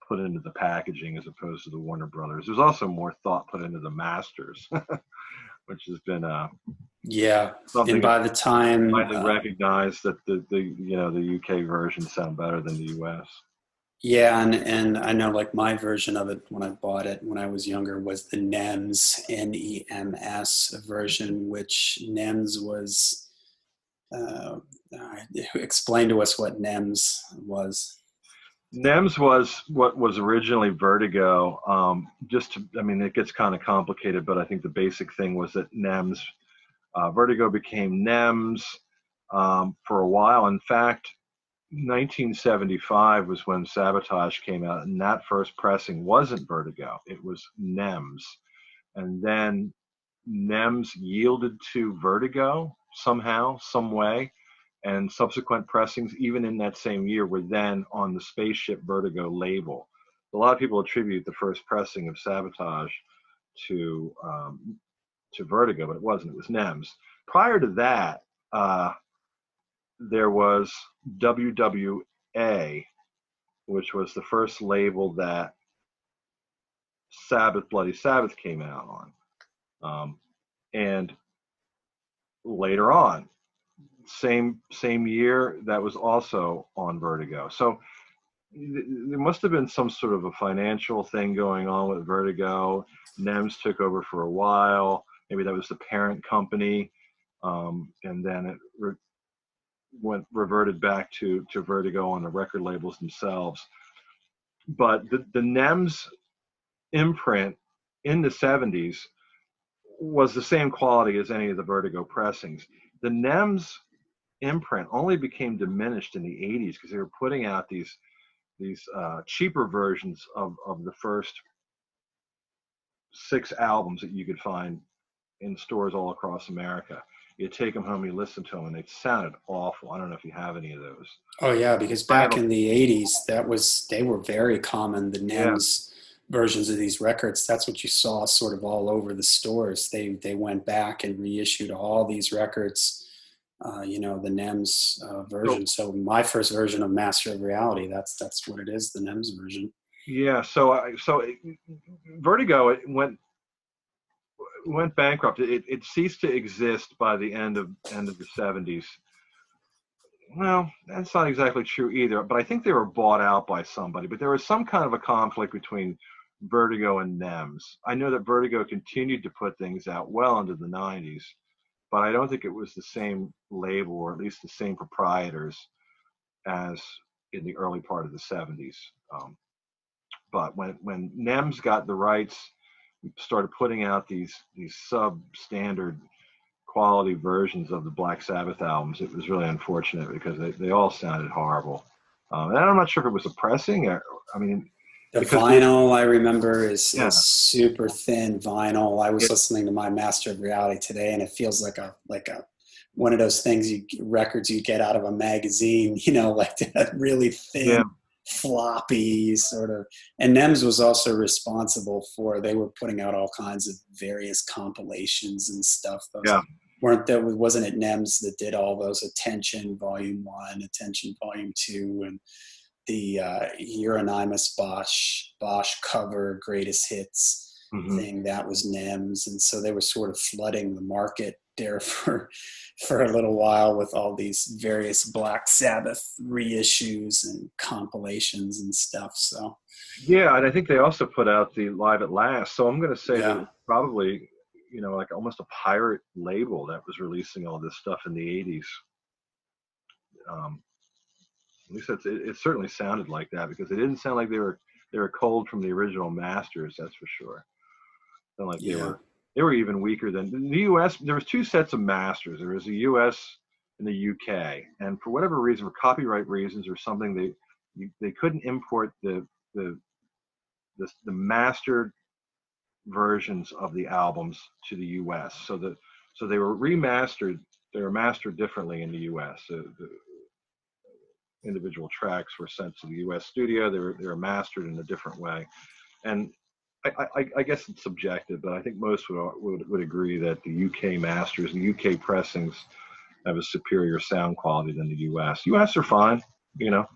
Speaker 3: put into the packaging as opposed to the Warner Brothers. There's also more thought put into the masters, which has been something.
Speaker 2: And by the time
Speaker 3: finally recognized that the UK versions sound better than the US.
Speaker 2: Yeah, and I know, like, my version of it when I bought it when I was younger was the NEMS, NEMS version, which NEMS was. Explain to us what NEMS was.
Speaker 3: NEMS was what was originally Vertigo. It gets kind of complicated, but I think the basic thing was that NEMS, Vertigo became NEMS for a while. In fact, 1975 was when Sabotage came out, and that first pressing wasn't Vertigo, it was NEMS. And then NEMS yielded to Vertigo somehow, some way, and subsequent pressings, even in that same year, were then on the Spaceship Vertigo label. A lot of people attribute the first pressing of Sabotage to Vertigo, but it wasn't. It was NEMS. Prior to that, there was WWA, which was the first label that Bloody Sabbath came out on. And later on, same year, that was also on Vertigo. So there must have been some sort of a financial thing going on with Vertigo. NEMS took over for a while. Maybe that was the parent company. And then it reverted back to Vertigo on the record labels themselves. But the NEMS imprint in the 70s was the same quality as any of the Vertigo pressings. The NEMS imprint only became diminished in the 80s because they were putting out these cheaper versions of the first 6 albums that you could find in stores all across America. you take them home, you listen to them, and they sounded awful. I don't know if you have any of those.
Speaker 2: Oh yeah, because back in the 80s, they were very common, the
Speaker 3: Yeah.
Speaker 2: NEMS versions of these records. That's what you saw sort of all over the stores. They went back and reissued all these records, the NEMS
Speaker 3: So
Speaker 2: version. So my first version of Master of Reality, that's what it is, the NEMS version.
Speaker 3: yeah, Vertigo, it went bankrupt. It ceased to exist by the end of the 70s. Well, that's not exactly true either, but I think they were bought out by somebody. But there was some kind of a conflict between Vertigo and NEMS. I know that Vertigo continued to put things out well into the 90s, but I don't think it was the same label, or at least the same proprietors, as in the early part of the 70s. But when NEMS got the rights, started putting out these substandard quality versions of the Black Sabbath albums, it was really unfortunate because they all sounded horrible. And I'm not sure if it was a pressing, I mean,
Speaker 2: The
Speaker 3: because they,
Speaker 2: vinyl I remember is
Speaker 3: yeah,
Speaker 2: super thin vinyl. I was
Speaker 3: it,
Speaker 2: listening to my Master of Reality today, and it feels like a one of those things records you get out of a magazine. Like that really thin,
Speaker 3: yeah,
Speaker 2: floppy sort of. And NEMS was also responsible for. They were putting out all kinds of various compilations and stuff.
Speaker 3: yeah,
Speaker 2: Wasn't it NEMS that did all those Attention Volume 1, Attention Volume 2, and the Euronymous Bosch cover greatest hits
Speaker 3: hmm,
Speaker 2: thing? That was NEMS, and so they were sort of flooding the market there for a little while with all these various Black Sabbath reissues and compilations and stuff. So
Speaker 3: yeah. And I think they also put out the Live at Last. So I'm going to say that
Speaker 2: yeah,
Speaker 3: it's probably, like almost a pirate label that was releasing all this stuff in the 80s. At least it certainly sounded like that, because it didn't sound like they were cold from the original masters. That's for sure. Sound like
Speaker 2: yeah,
Speaker 3: they were even weaker than the U.S. There was two sets of masters. There was the U.S. and the U.K. And for whatever reason, for copyright reasons or something, they couldn't import the the mastered versions of the albums to the U.S. So they were remastered. They were mastered differently in the U.S. The individual tracks were sent to the U.S. studio. They were mastered in a different way, and I guess it's subjective, but I think most would agree that the UK masters, the UK pressings, have a superior sound quality than the US. US are fine, you know.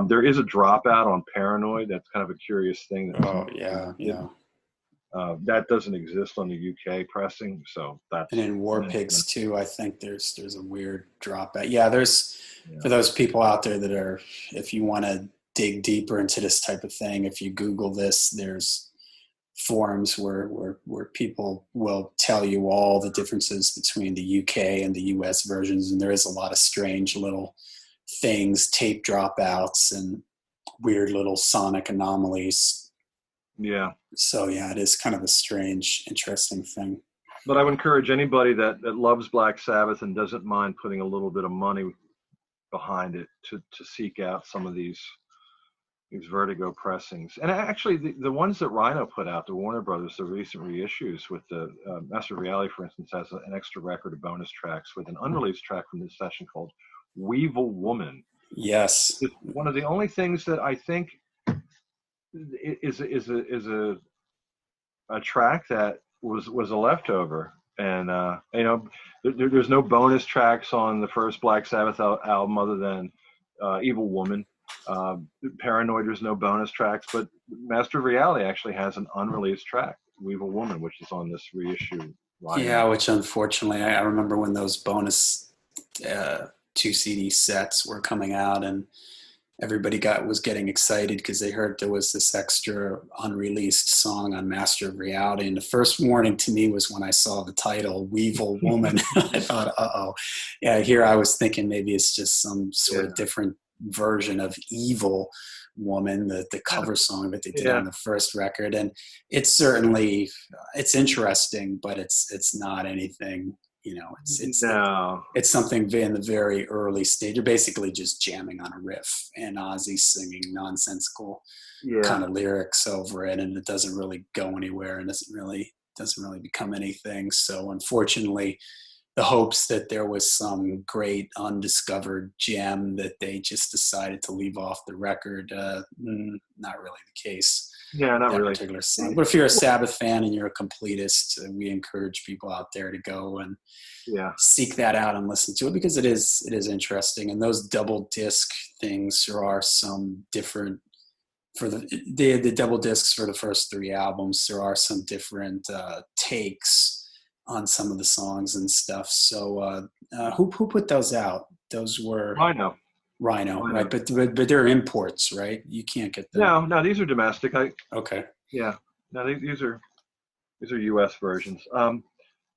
Speaker 3: There is a dropout on Paranoid. That's kind of a curious thing that
Speaker 2: oh
Speaker 3: some
Speaker 2: yeah,
Speaker 3: did.
Speaker 2: yeah.
Speaker 3: That doesn't exist on the UK pressing, so
Speaker 2: And
Speaker 3: that's
Speaker 2: in War
Speaker 3: an
Speaker 2: Pigs too, I think there's a weird dropout. Yeah, there's
Speaker 3: yeah.
Speaker 2: for those people out there that are, if you want to dig deeper into this type of thing, if you Google this, there's forums where people will tell you all the differences between the UK and the US versions, and there is a lot of strange little things, tape dropouts, and weird little sonic anomalies.
Speaker 3: Yeah.
Speaker 2: So yeah, it is kind of a strange, interesting thing.
Speaker 3: But I would encourage anybody that loves Black Sabbath and doesn't mind putting a little bit of money behind it to seek out some of these Vertigo pressings. And actually, the ones that Rhino put out, the Warner Brothers, the recent reissues with the Master of Reality, for instance, has an extra record of bonus tracks with an unreleased track from this session called Weevil Woman.
Speaker 2: Yes.
Speaker 3: It's one of the only things that I think is a track that was a leftover. And there's no bonus tracks on the first Black Sabbath album other than Evil Woman. Paranoid, there's no bonus tracks, but Master of Reality actually has an unreleased track, Weevil Woman, which is on this reissue
Speaker 2: Yeah,
Speaker 3: liner.
Speaker 2: which unfortunately, I remember when those bonus two CD sets were coming out, and everybody was getting excited because they heard there was this extra unreleased song on Master of Reality. And the first warning to me was when I saw the title, Weevil Woman. I thought, uh-oh. Yeah, here I was thinking maybe it's just some sort
Speaker 3: Yeah,
Speaker 2: of different version of Evil Woman, the cover song that they did
Speaker 3: yeah,
Speaker 2: on the first record. And it's interesting, but it's not anything,
Speaker 3: no,
Speaker 2: it's something in the very early stage. You're basically just jamming on a riff and Ozzy singing nonsensical
Speaker 3: yeah,
Speaker 2: kind of lyrics over it, and it doesn't really go anywhere and doesn't really become anything. So unfortunately, the hopes that there was some great undiscovered gem that they just decided to leave off the record. Not really the case.
Speaker 3: Yeah, not
Speaker 2: that
Speaker 3: really.
Speaker 2: particular song. But if you're a Sabbath fan and you're a completist, we encourage people out there to go and seek that out and listen to it, because it is interesting. And those double disc things, there are some different for the double discs for the first 3 albums. There are some different takes on some of the songs and stuff. So who put those out? Those were Rhino, right? But they're imports, right? You can't get them.
Speaker 3: No, these are domestic.
Speaker 2: Okay.
Speaker 3: Yeah, no, these are U.S. versions.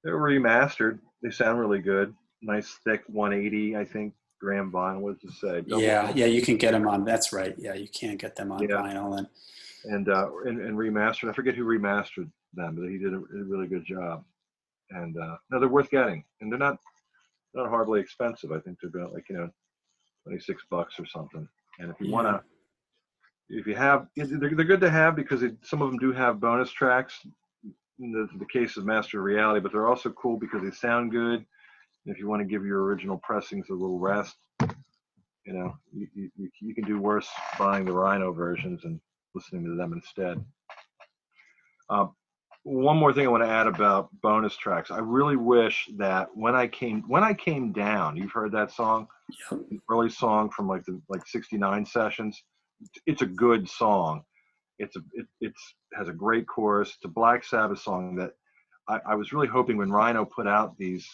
Speaker 3: They're remastered. They sound really good. Nice thick 180, I think, gram vinyl. What does it say?
Speaker 2: Yeah, you can get them on. That's right. Yeah, you can't get them on vinyl
Speaker 3: and remastered. I forget who remastered them, but he did a really good job. And no, they're worth getting, and they're not horribly expensive. I think they're about $26 or something. And if you want to, if you have, they're good to have, because some of them do have bonus tracks. In the case of Master of Reality, but they're also cool because they sound good. And if you want to give your original pressings a little rest, you can do worse buying the Rhino versions and listening to them instead. One more thing I want to add about bonus tracks. I really wish that when I came down, you've heard that song, an early song from like 69 sessions. It's a good song. It has a great chorus. It's a Black Sabbath song that I was really hoping when Rhino put out these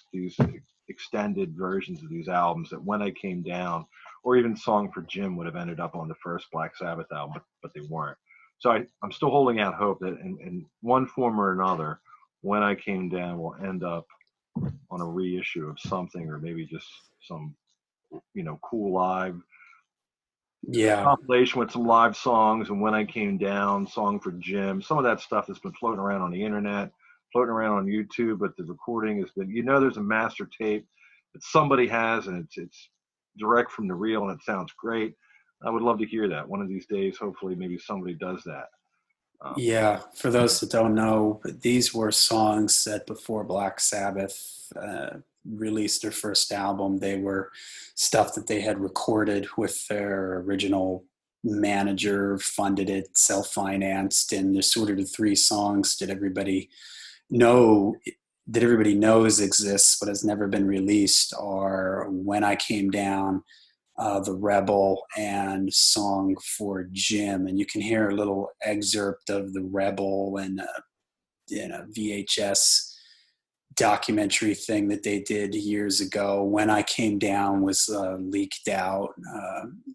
Speaker 3: extended versions of these albums, that When I Came Down, or even Song for Jim, would have ended up on the first Black Sabbath album, but they weren't. So I'm still holding out hope that in one form or another, When I Came Down will end up on a reissue of something, or maybe just some cool live compilation with some live songs, and When I Came Down, Song for Jim, some of that stuff that's been floating around on the internet, floating around on YouTube, but the recording has been, there's a master tape that somebody has, and it's direct from the reel, and it sounds great. I would love to hear that one of these days. Hopefully maybe somebody does that.
Speaker 2: For those that don't know, these were songs that before Black Sabbath released their first album, they were stuff that they had recorded with their original manager, funded it, self-financed, and they're sort of the 3 songs that everybody knows exists but has never been released are When I Came Down, The Rebel, and Song for Jim. And you can hear a little excerpt of The Rebel in a VHS documentary thing that they did years ago. When I Came Down was leaked out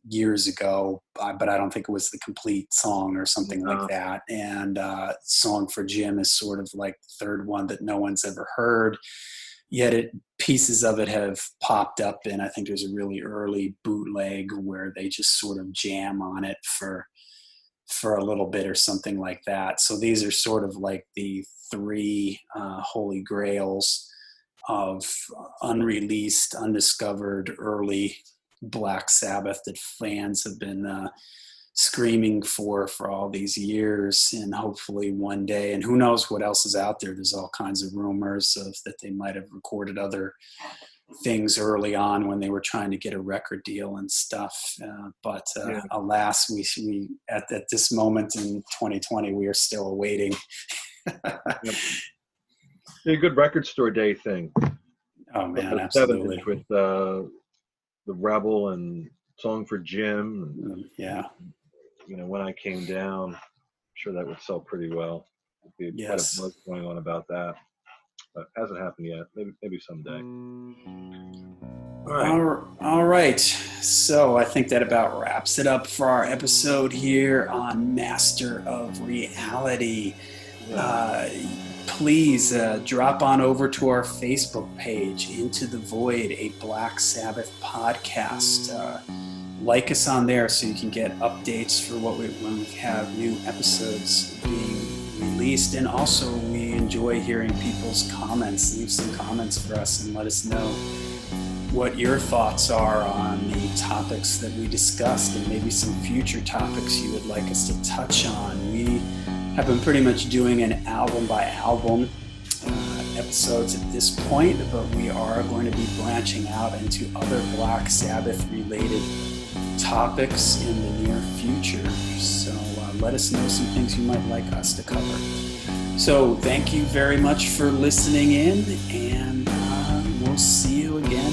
Speaker 2: years ago, but I don't think it was the complete song or something like that. And Song for Jim is sort of like the third one that no one's ever heard, yet pieces of it have popped up, and I think there's a really early bootleg where they just sort of jam on it for a little bit or something like that. So these are sort of like the 3 holy grails of unreleased, undiscovered early Black Sabbath that fans have been screaming for all these years, and hopefully one day, and who knows what else is out there. There's all kinds of rumors that they might have recorded other things early on when they were trying to get a record deal and stuff. But alas, we at this moment in 2020, we are still awaiting.
Speaker 3: A good record store day thing.
Speaker 2: Oh man, absolutely.
Speaker 3: With the Rebel and Song for Jim. And, When I Came Down, I'm sure that would sell pretty well. There'd be quite a buzz going on about that. But it hasn't happened yet. Maybe someday.
Speaker 2: All right. So I think that about wraps it up for our episode here on Master of Reality. Please drop on over to our Facebook page, Into the Void, a Black Sabbath podcast. Like us on there so you can get updates for when we have new episodes being released. And also, we enjoy hearing people's comments. Leave some comments for us and let us know what your thoughts are on the topics that we discussed, and maybe some future topics you would like us to touch on. We have been pretty much doing an album by album episodes at this point, but we are going to be branching out into other Black Sabbath related topics in the near future. So let us know some things you might like us to cover. So thank you very much for listening in, and we'll see you again